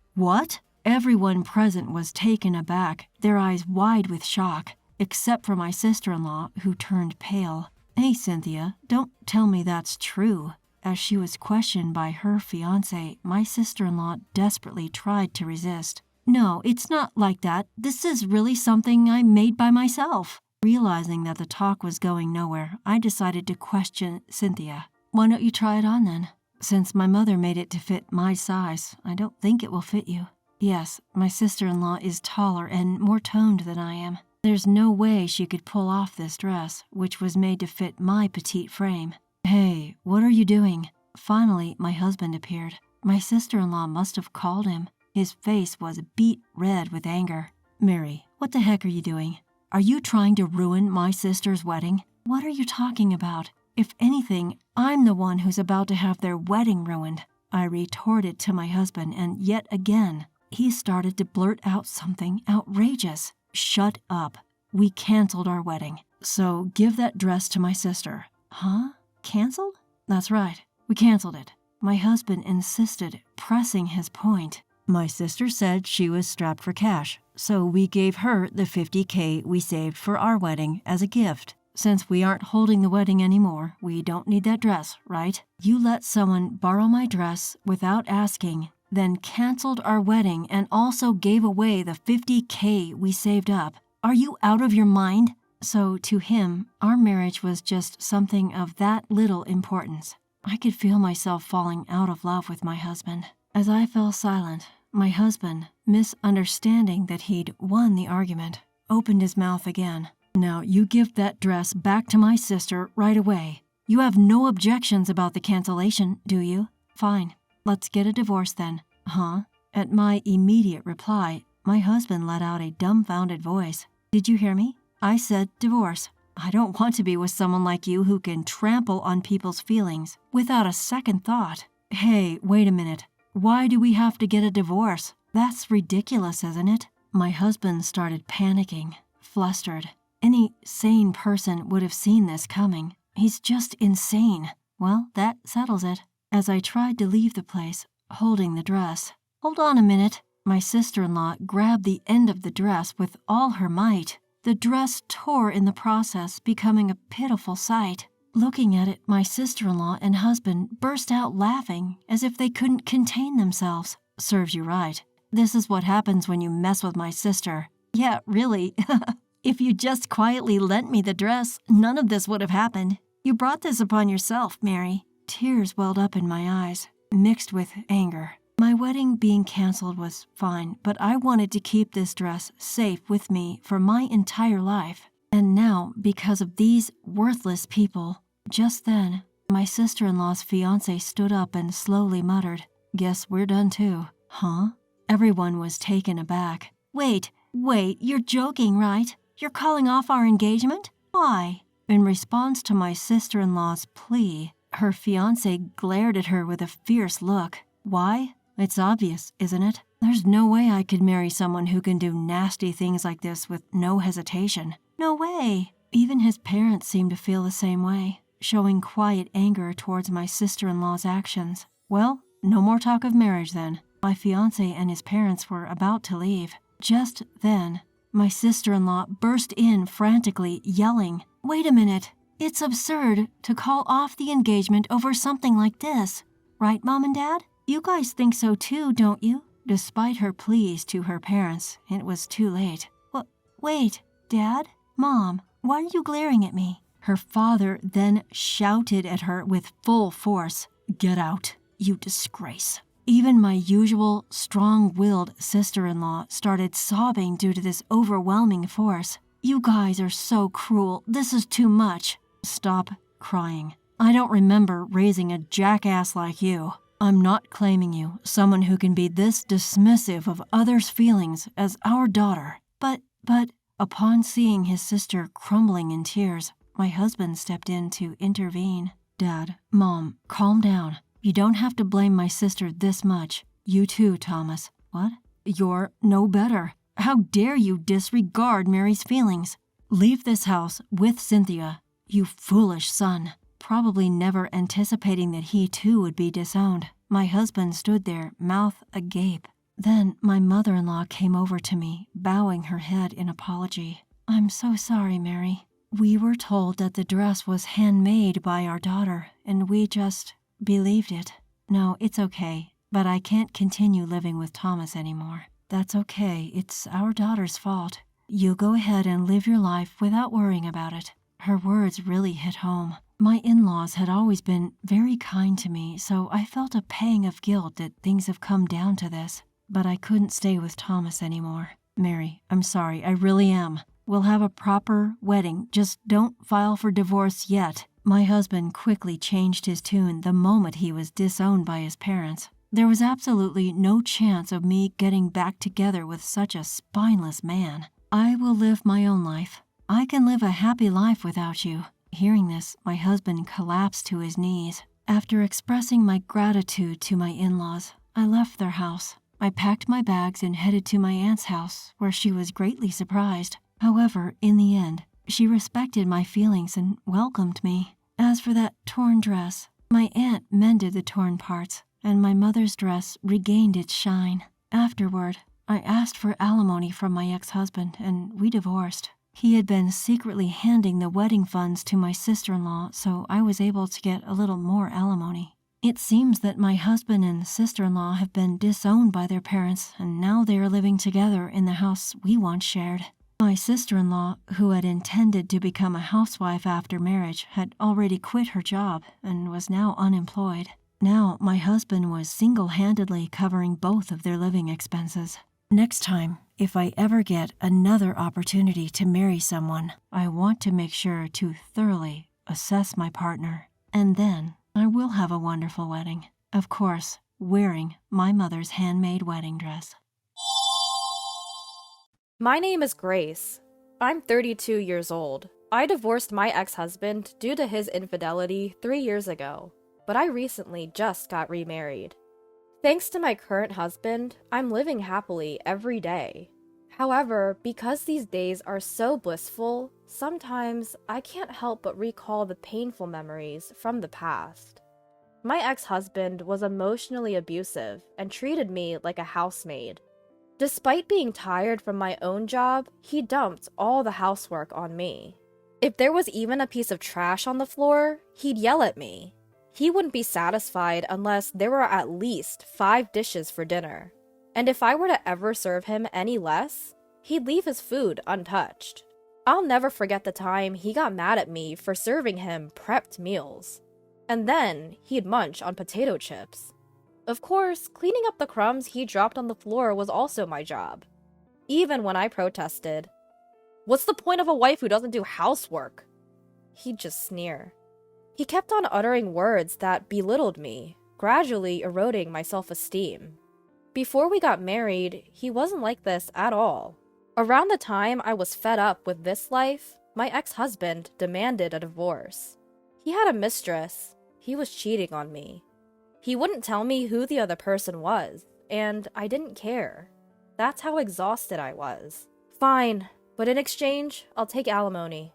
Everyone present was taken aback, their eyes wide with shock, except for my sister-in-law, who turned pale. Hey, Cynthia, don't tell me that's true. As she was questioned by her fiancé, my sister-in-law desperately tried to resist. No, it's not like that. This is really something I made by myself. Realizing that the talk was going nowhere, I decided to question Cynthia. Why don't you try it on then? Since my mother made it to fit my size, I don't think it will fit you. Yes, my sister-in-law is taller and more toned than I am. There's no way she could pull off this dress, which was made to fit my petite frame. Hey, what are you doing? Finally, my husband appeared. My sister-in-law must have called him. His face was beet red with anger. Mary, what the heck are you doing? Are you trying to ruin my sister's wedding? What are you talking about? If anything, I'm the one who's about to have their wedding ruined. I retorted to my husband, and yet again, he started to blurt out something outrageous. Shut up. We canceled our wedding. So give that dress to my sister. Huh? Canceled? That's right. We canceled it. My husband insisted, pressing his point. My sister said she was strapped for cash, so we gave her the $50,000 we saved for our wedding as a gift. Since we aren't holding the wedding anymore, we don't need that dress, right? You let someone borrow my dress without asking, then canceled our wedding and also gave away the $50,000 we saved up. Are you out of your mind? So to him, our marriage was just something of that little importance. I could feel myself falling out of love with my husband. As I fell silent, my husband, misunderstanding that he'd won the argument, opened his mouth again. Now you give that dress back to my sister right away. You have no objections about the cancellation, do you? Fine. Let's get a divorce then. Huh? At my immediate reply, my husband let out a dumbfounded voice. Did you hear me? I said divorce. I don't want to be with someone like you who can trample on people's feelings without a second thought. Hey, wait a minute. Why do we have to get a divorce? That's ridiculous, isn't it? My husband started panicking, flustered. Any sane person would have seen this coming. He's just insane. Well, that settles it. As I tried to leave the place, holding the dress. Hold on a minute. My sister-in-law grabbed the end of the dress with all her might. The dress tore in the process, becoming a pitiful sight. Looking at it, my sister-in-law and husband burst out laughing as if they couldn't contain themselves. Serves you right. This is what happens when you mess with my sister. Yeah, really. If you just quietly lent me the dress, none of this would have happened. You brought this upon yourself, Mary. Tears welled up in my eyes, mixed with anger. My wedding being canceled was fine, but I wanted to keep this dress safe with me for my entire life. And now, because of these worthless people, just then, my sister-in-law's fiancé stood up and slowly muttered, "Guess we're done too." Huh? Everyone was taken aback. Wait, you're joking, right? You're calling off our engagement? Why? In response to my sister-in-law's plea, her fiancé glared at her with a fierce look. Why? It's obvious, isn't it? There's no way I could marry someone who can do nasty things like this with no hesitation. No way. Even his parents seemed to feel the same way, showing quiet anger towards my sister-in-law's actions. Well, no more talk of marriage then. My fiancé and his parents were about to leave. Just then, my sister-in-law burst in frantically, yelling, "Wait a minute. It's absurd to call off the engagement over something like this. Right, Mom and Dad? You guys think so too, don't you?" Despite her pleas to her parents, it was too late. Wait, Dad? Mom, why are you glaring at me? Her father then shouted at her with full force, "Get out, you disgrace." Even my usual strong-willed sister-in-law started sobbing due to this overwhelming force. "You guys are so cruel. This is too much." "Stop crying. I don't remember raising a jackass like you. I'm not claiming you, someone who can be this dismissive of others' feelings, as our daughter. But, upon seeing his sister crumbling in tears, my husband stepped in to intervene. "Dad, Mom, calm down. You don't have to blame my sister this much. You too, Thomas." "What? You're no better. How dare you disregard Mary's feelings? Leave this house with Cynthia, you foolish son." Probably never anticipating that he too would be disowned, my husband stood there, mouth agape. Then my mother-in-law came over to me, bowing her head in apology. "I'm so sorry, Mary. We were told that the dress was handmade by our daughter, and we just believed it. No, it's okay, but I can't continue living with Thomas anymore. That's okay, it's our daughter's fault. You go ahead and live your life without worrying about it." Her words really hit home. My in-laws had always been very kind to me, so I felt a pang of guilt that things have come down to this. But I couldn't stay with Thomas anymore. "Mary, I'm sorry, I really am. We'll have a proper wedding, just don't file for divorce yet." My husband quickly changed his tune the moment he was disowned by his parents. There was absolutely no chance of me getting back together with such a spineless man. "I will live my own life. I can live a happy life without you." Hearing this, my husband collapsed to his knees. After expressing my gratitude to my in-laws, I left their house. I packed my bags and headed to my aunt's house, where she was greatly surprised. However, in the end, she respected my feelings and welcomed me. As for that torn dress, my aunt mended the torn parts, and my mother's dress regained its shine. Afterward, I asked for alimony from my ex-husband, and we divorced. He had been secretly handing the wedding funds to my sister-in-law, so I was able to get a little more alimony. It seems that my husband and sister-in-law have been disowned by their parents, and now they are living together in the house we once shared. My sister-in-law, who had intended to become a housewife after marriage, had already quit her job and was now unemployed. Now my husband was single-handedly covering both of their living expenses. Next time, if I ever get another opportunity to marry someone, I want to make sure to thoroughly assess my partner, and then I will have a wonderful wedding. Of course, wearing my mother's handmade wedding dress. My name is Grace. I'm 32 years old. I divorced my ex-husband due to his infidelity 3 years ago, but I recently just got remarried. Thanks to my current husband, I'm living happily every day. However, because these days are so blissful, sometimes I can't help but recall the painful memories from the past. My ex-husband was emotionally abusive and treated me like a housemaid. Despite being tired from my own job, he dumped all the housework on me. If there was even a piece of trash on the floor, he'd yell at me. He wouldn't be satisfied unless there were at least 5 dishes for dinner. And if I were to ever serve him any less, he'd leave his food untouched. I'll never forget the time he got mad at me for serving him prepped meals. And then he'd munch on potato chips. Of course, cleaning up the crumbs he dropped on the floor was also my job. Even when I protested, "What's the point of a wife who doesn't do housework?" He'd just sneer. He kept on uttering words that belittled me, gradually eroding my self-esteem. Before we got married, he wasn't like this at all. Around the time I was fed up with this life, my ex-husband demanded a divorce. He had a mistress. He was cheating on me. He wouldn't tell me who the other person was, and I didn't care. That's how exhausted I was. Fine, but in exchange, I'll take alimony.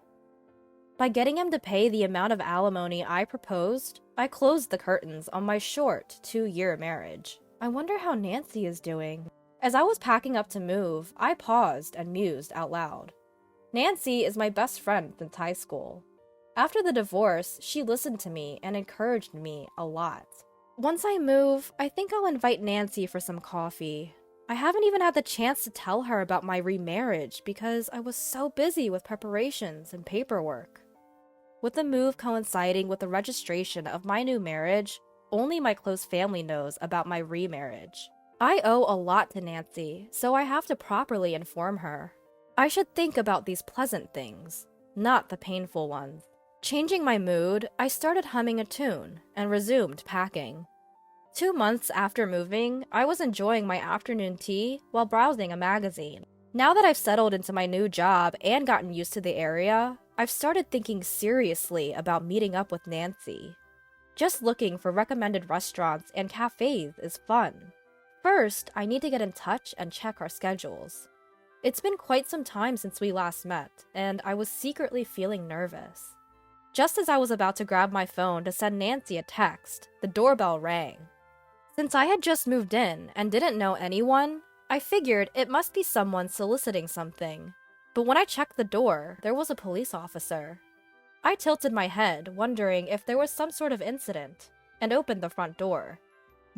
By getting him to pay the amount of alimony I proposed, I closed the curtains on my short 2-year marriage. I wonder how Nancy is doing. As I was packing up to move, I paused and mused out loud. Nancy is my best friend since high school. After the divorce, she listened to me and encouraged me a lot. Once I move, I think I'll invite Nancy for some coffee. I haven't even had the chance to tell her about my remarriage because I was so busy with preparations and paperwork. With the move coinciding with the registration of my new marriage, only my close family knows about my remarriage. I owe a lot to Nancy, so I have to properly inform her. I should think about these pleasant things, not the painful ones. Changing my mood, I started humming a tune and resumed packing. 2 months after moving, I was enjoying my afternoon tea while browsing a magazine. Now that I've settled into my new job and gotten used to the area, I've started thinking seriously about meeting up with Nancy. Just looking for recommended restaurants and cafes is fun. First, I need to get in touch and check our schedules. It's been quite some time since we last met, and I was secretly feeling nervous. Just as I was about to grab my phone to send Nancy a text, the doorbell rang. Since I had just moved in and didn't know anyone, I figured it must be someone soliciting something. But when I checked the door, there was a police officer. I tilted my head, wondering if there was some sort of incident, and opened the front door.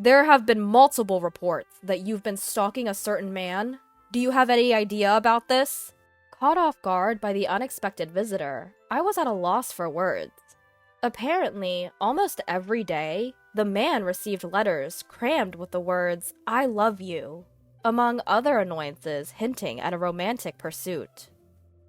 There have been multiple reports that you've been stalking a certain man. Do you have any idea about this? Caught off guard by the unexpected visitor, I was at a loss for words. Apparently, almost every day, the man received letters crammed with the words, "I love you," among other annoyances hinting at a romantic pursuit.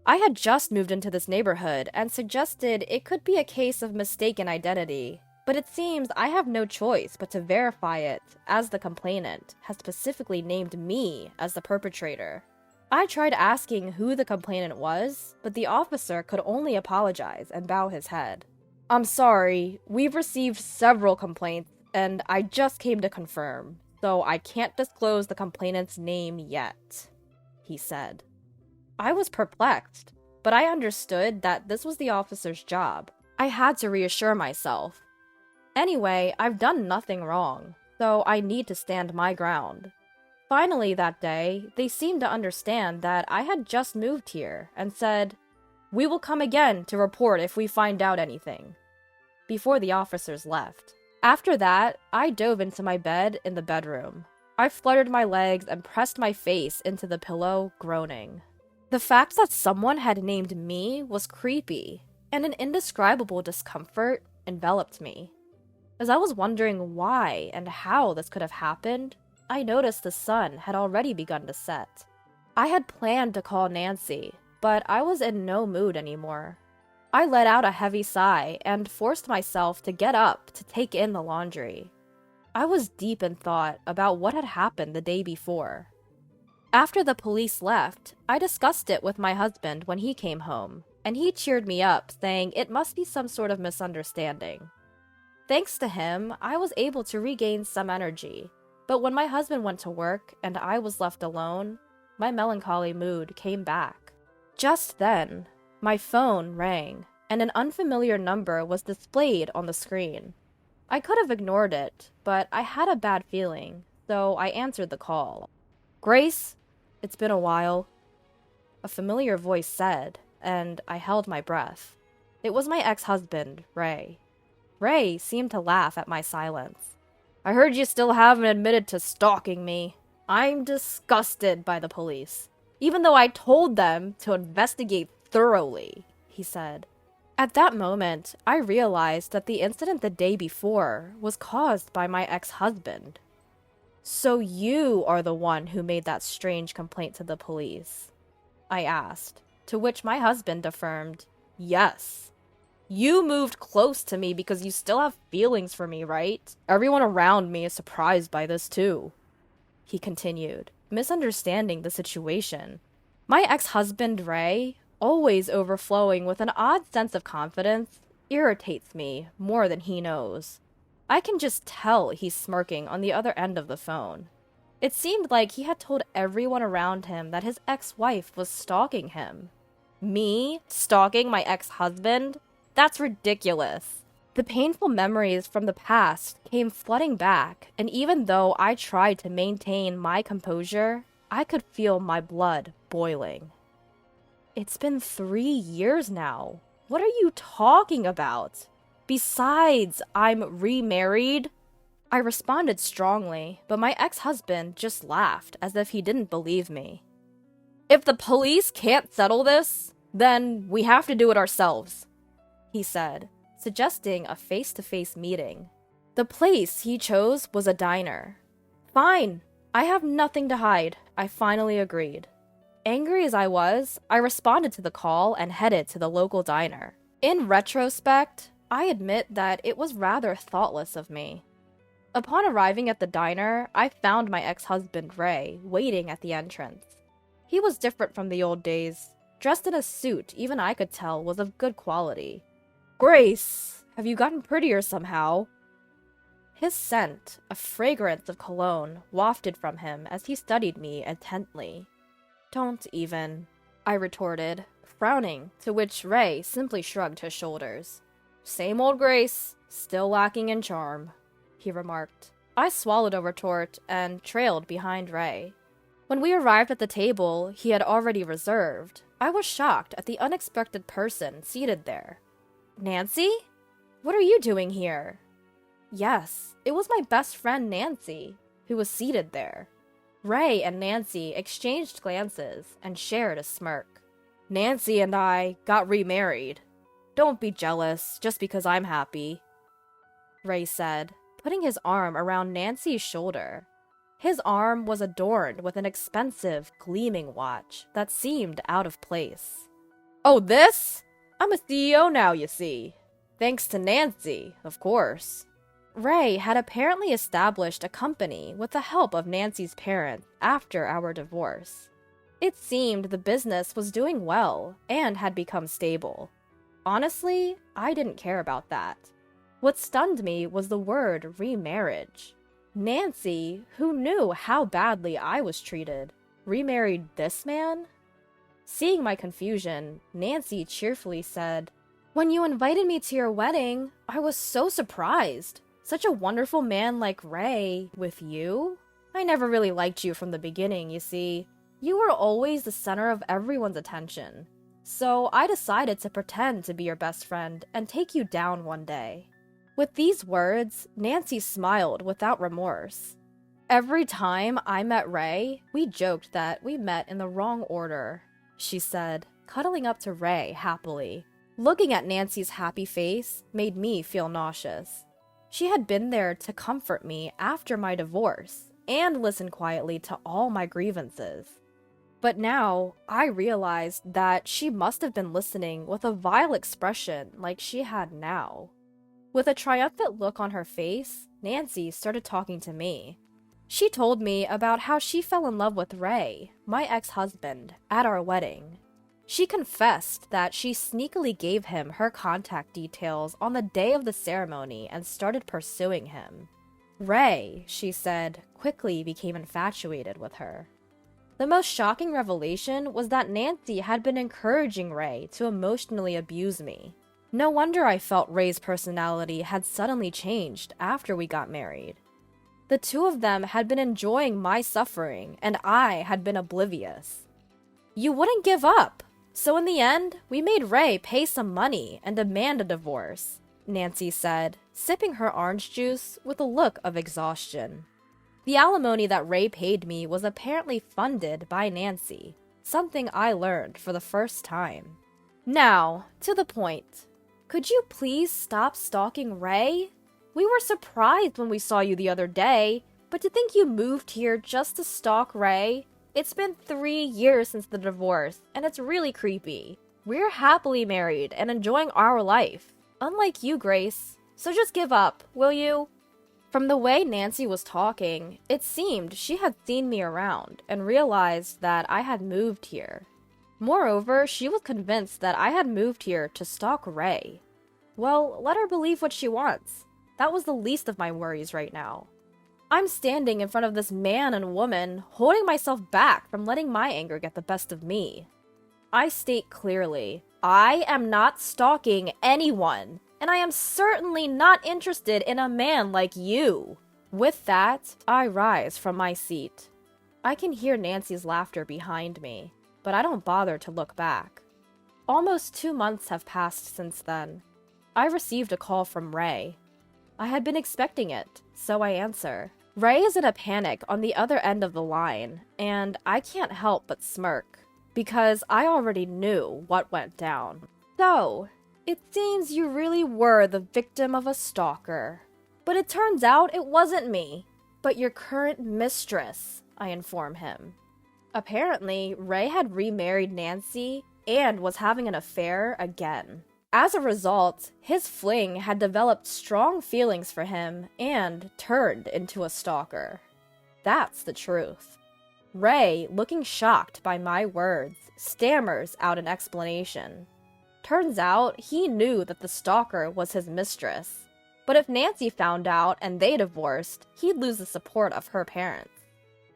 I had just moved into this neighborhood and suggested it could be a case of mistaken identity, but it seems I have no choice but to verify it, as the complainant has specifically named me as the perpetrator. I tried asking who the complainant was, but the officer could only apologize and bow his head. "I'm sorry, we've received several complaints, and I just came to confirm, so I can't disclose the complainant's name yet," he said. I was perplexed, but I understood that this was the officer's job. I had to reassure myself. Anyway, I've done nothing wrong, so I need to stand my ground. Finally that day, they seemed to understand that I had just moved here and said, "We will come again to report if we find out anything," before the officers left. After that, I dove into my bed in the bedroom. I fluttered my legs and pressed my face into the pillow, groaning. The fact that someone had named me was creepy, and an indescribable discomfort enveloped me. As I was wondering why and how this could have happened, I noticed the sun had already begun to set. I had planned to call Nancy, but I was in no mood anymore. I let out a heavy sigh and forced myself to get up to take in the laundry. I was deep in thought about what had happened the day before. After the police left, I discussed it with my husband when he came home, and he cheered me up, saying it must be some sort of misunderstanding. Thanks to him, I was able to regain some energy, but when my husband went to work and I was left alone, my melancholy mood came back. Just then, my phone rang, and an unfamiliar number was displayed on the screen. I could have ignored it, but I had a bad feeling, so I answered the call. "Grace, it's been a while," a familiar voice said, and I held my breath. It was my ex-husband, Ray. Ray seemed to laugh at my silence. "I heard you still haven't admitted to stalking me. I'm disgusted by the police, even though I told them to investigate thoroughly," he said. At that moment, I realized that the incident the day before was caused by my ex-husband. "So you are the one who made that strange complaint to the police?" I asked, to which my husband affirmed, "Yes. You moved close to me because you still have feelings for me, right? Everyone around me is surprised by this too," he continued, misunderstanding the situation. My ex-husband, Ray, always overflowing with an odd sense of confidence, irritates me more than he knows. I can just tell he's smirking on the other end of the phone. It seemed like he had told everyone around him that his ex-wife was stalking him. Me stalking my ex-husband? That's ridiculous. The painful memories from the past came flooding back, and even though I tried to maintain my composure, I could feel my blood boiling. It's been 3 years now. What are you talking about? Besides, I'm remarried. I responded strongly, but my ex-husband just laughed as if he didn't believe me. "If the police can't settle this, then we have to do it ourselves," he said, suggesting a face-to-face meeting. The place he chose was a diner. "Fine, I have nothing to hide," I finally agreed. Angry as I was, I responded to the call and headed to the local diner. In retrospect, I admit that it was rather thoughtless of me. Upon arriving at the diner, I found my ex-husband, Ray, waiting at the entrance. He was different from the old days. Dressed in a suit even I could tell was of good quality. "Grace, have you gotten prettier somehow?" His scent, a fragrance of cologne, wafted from him as he studied me intently. "Don't even," I retorted, frowning, to which Ray simply shrugged his shoulders. "Same old Grace, still lacking in charm," he remarked. I swallowed a retort and trailed behind Ray. When we arrived at the table he had already reserved, I was shocked at the unexpected person seated there. "Nancy? What are you doing here?" Yes, it was my best friend Nancy, who was seated there. Ray and Nancy exchanged glances and shared a smirk. "Nancy and I got remarried. Don't be jealous just because I'm happy," Ray said, putting his arm around Nancy's shoulder. His arm was adorned with an expensive, gleaming watch that seemed out of place. "Oh, this? I'm a CEO now, you see. Thanks to Nancy, of course." Ray had apparently established a company with the help of Nancy's parents after our divorce. It seemed the business was doing well and had become stable. Honestly, I didn't care about that. What stunned me was the word remarriage. Nancy, who knew how badly I was treated, remarried this man? Seeing my confusion, Nancy cheerfully said, "When you invited me to your wedding, I was so surprised. Such a wonderful man like Ray with you? I never really liked you from the beginning, you see. You were always the center of everyone's attention. So I decided to pretend to be your best friend and take you down one day." With these words, Nancy smiled without remorse. "Every time I met Ray, we joked that we met in the wrong order," she said, cuddling up to Ray happily. Looking at Nancy's happy face made me feel nauseous. She had been there to comfort me after my divorce and listen quietly to all my grievances. But now, I realized that she must have been listening with a vile expression like she had now. With a triumphant look on her face, Nancy started talking to me. She told me about how she fell in love with Ray, my ex-husband, at our wedding. She confessed that she sneakily gave him her contact details on the day of the ceremony and started pursuing him. Ray, she said, quickly became infatuated with her. The most shocking revelation was that Nancy had been encouraging Ray to emotionally abuse me. No wonder I felt Ray's personality had suddenly changed after we got married. The two of them had been enjoying my suffering, and I had been oblivious. "You wouldn't give up. So in the end, we made Ray pay some money and demand a divorce," Nancy said, sipping her orange juice with a look of exhaustion. The alimony that Ray paid me was apparently funded by Nancy, something I learned for the first time. Now, to the point. Could you please stop stalking Ray? We were surprised when we saw you the other day, but to think you moved here just to stalk Ray? It's been 3 years since the divorce, and it's really creepy. We're happily married and enjoying our life, unlike you, Grace. So just give up, will you? From the way Nancy was talking, it seemed she had seen me around and realized that I had moved here. Moreover, she was convinced that I had moved here to stalk Ray. Well, let her believe what she wants. That was the least of my worries right now. I'm standing in front of this man and woman, holding myself back from letting my anger get the best of me. I state clearly, I am not stalking anyone, and I am certainly not interested in a man like you. With that, I rise from my seat. I can hear Nancy's laughter behind me, but I don't bother to look back. Almost 2 months have passed since then. I received a call from Ray. I had been expecting it, so I answer. Ray is in a panic on the other end of the line, and I can't help but smirk, because I already knew what went down. So, it seems you really were the victim of a stalker. But it turns out it wasn't me, but your current mistress, I inform him. Apparently, Ray had remarried Nancy and was having an affair again. As a result, his fling had developed strong feelings for him and turned into a stalker. That's the truth. Ray, looking shocked by my words, stammers out an explanation. Turns out he knew that the stalker was his mistress, but if Nancy found out and they divorced, he'd lose the support of her parents.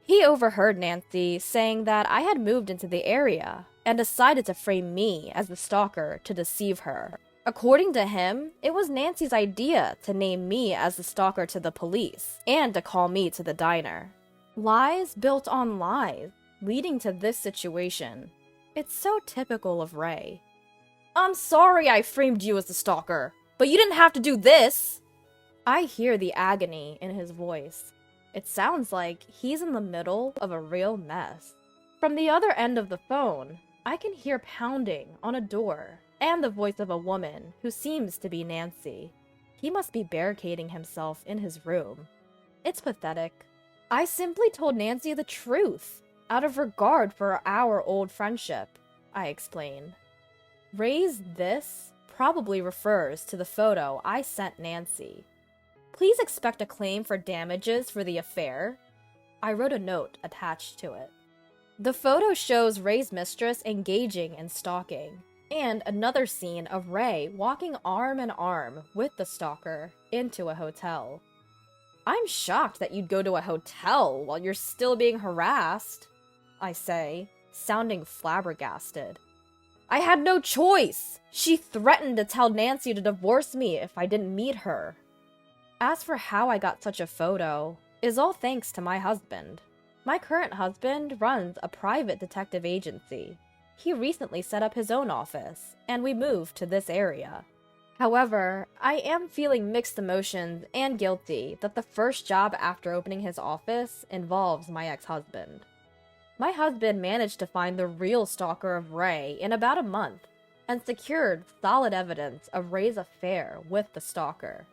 He overheard Nancy saying that I had moved into the area and decided to frame me as the stalker to deceive her. According to him, it was Nancy's idea to name me as the stalker to the police and to call me to the diner. Lies built on lies, leading to this situation. It's so typical of Ray. I'm sorry I framed you as the stalker, but you didn't have to do this! I hear the agony in his voice. It sounds like he's in the middle of a real mess. From the other end of the phone, I can hear pounding on a door and the voice of a woman who seems to be Nancy. He must be barricading himself in his room. It's pathetic. I simply told Nancy the truth, out of regard for our old friendship, I explain. Ray's "this" probably refers to the photo I sent Nancy. Please expect a claim for damages for the affair. I wrote a note attached to it. The photo shows Ray's mistress engaging in stalking, and another scene of Ray walking arm in arm with the stalker into a hotel. I'm shocked that you'd go to a hotel while you're still being harassed, I say, sounding flabbergasted. I had no choice! She threatened to tell Nancy to divorce me if I didn't meet her. As for how I got such a photo, is all thanks to my husband. My current husband runs a private detective agency. He recently set up his own office, and we moved to this area. However, I am feeling mixed emotions and guilty that the first job after opening his office involves my ex-husband. My husband managed to find the real stalker of Ray in about a month, and secured solid evidence of Ray's affair with the stalker.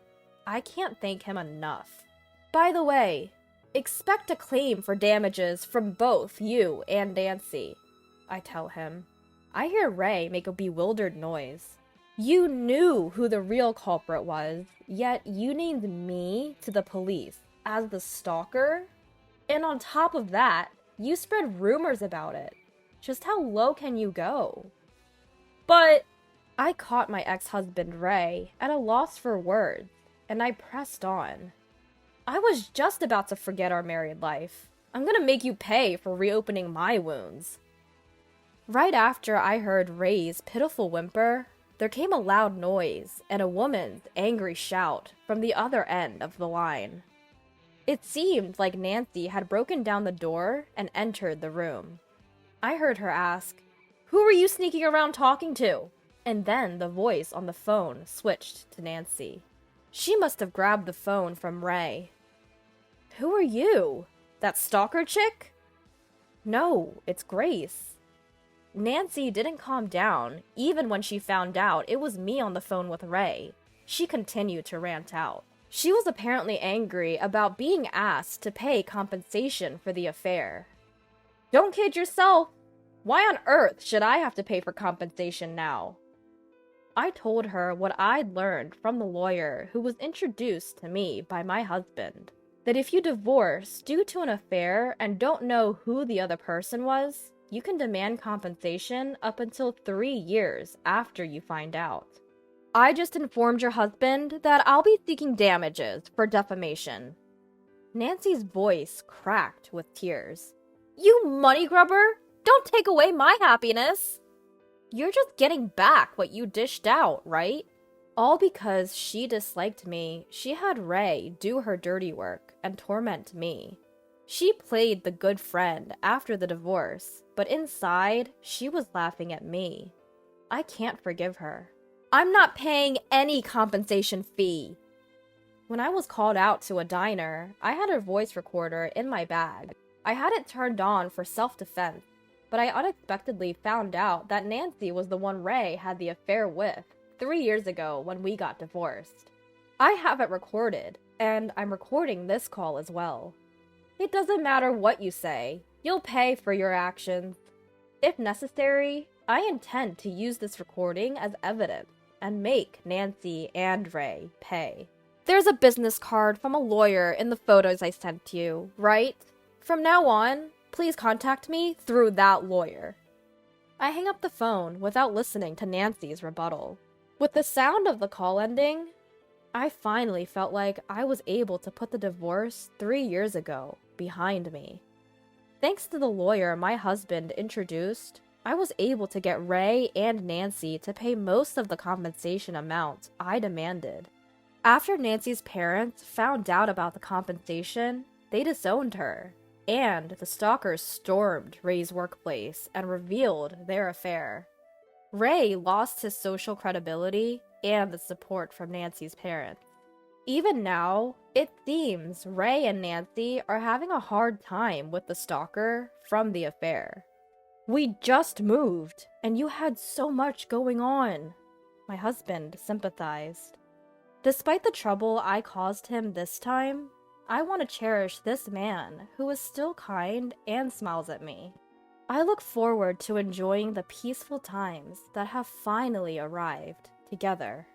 I can't thank him enough. By the way, expect a claim for damages from both you and Nancy, I tell him. I hear Ray make a bewildered noise. You knew who the real culprit was, yet you named me to the police as the stalker? And on top of that, you spread rumors about it. Just how low can you go? But I caught my ex-husband Ray at a loss for words, and I pressed on. I was just about to forget our married life. I'm gonna make you pay for reopening my wounds. Right after I heard Ray's pitiful whimper, there came a loud noise and a woman's angry shout from the other end of the line. It seemed like Nancy had broken down the door and entered the room. I heard her ask, "Who were you sneaking around talking to?" And then the voice on the phone switched to Nancy. She must have grabbed the phone from Ray. "Who are you? That stalker chick?" "No, it's Grace." Nancy didn't calm down, even when she found out it was me on the phone with Ray. She continued to rant out. She was apparently angry about being asked to pay compensation for the affair. "Don't kid yourself! Why on earth should I have to pay for compensation now?" I told her what I'd learned from the lawyer who was introduced to me by my husband, that if you divorce due to an affair and don't know who the other person was, you can demand compensation up until 3 years after you find out. I just informed your husband that I'll be seeking damages for defamation. Nancy's voice cracked with tears. "You money grubber! Don't take away my happiness! You're just getting back what you dished out, right?" All because she disliked me, she had Ray do her dirty work and torment me. She played the good friend after the divorce, but inside, she was laughing at me. I can't forgive her. "I'm not paying any compensation fee." When I was called out to a diner, I had a voice recorder in my bag. I had it turned on for self-defense, but I unexpectedly found out that Nancy was the one Ray had the affair with 3 years ago when we got divorced. I have it recorded, and I'm recording this call as well. It doesn't matter what you say, you'll pay for your actions. If necessary, I intend to use this recording as evidence and make Nancy and Ray pay. There's a business card from a lawyer in the photos I sent you, right? From now on, please contact me through that lawyer. I hang up the phone without listening to Nancy's rebuttal. With the sound of the call ending, I finally felt like I was able to put the divorce 3 years ago behind me. Thanks to the lawyer my husband introduced, I was able to get Ray and Nancy to pay most of the compensation amount I demanded. After Nancy's parents found out about the compensation, they disowned her, and the stalkers stormed Ray's workplace and revealed their affair. Ray lost his social credibility and the support from Nancy's parents. Even now, it seems Ray and Nancy are having a hard time with the stalker from the affair. "We just moved, and you had so much going on," my husband sympathized. Despite the trouble I caused him this time, I want to cherish this man who is still kind and smiles at me. I look forward to enjoying the peaceful times that have finally arrived together.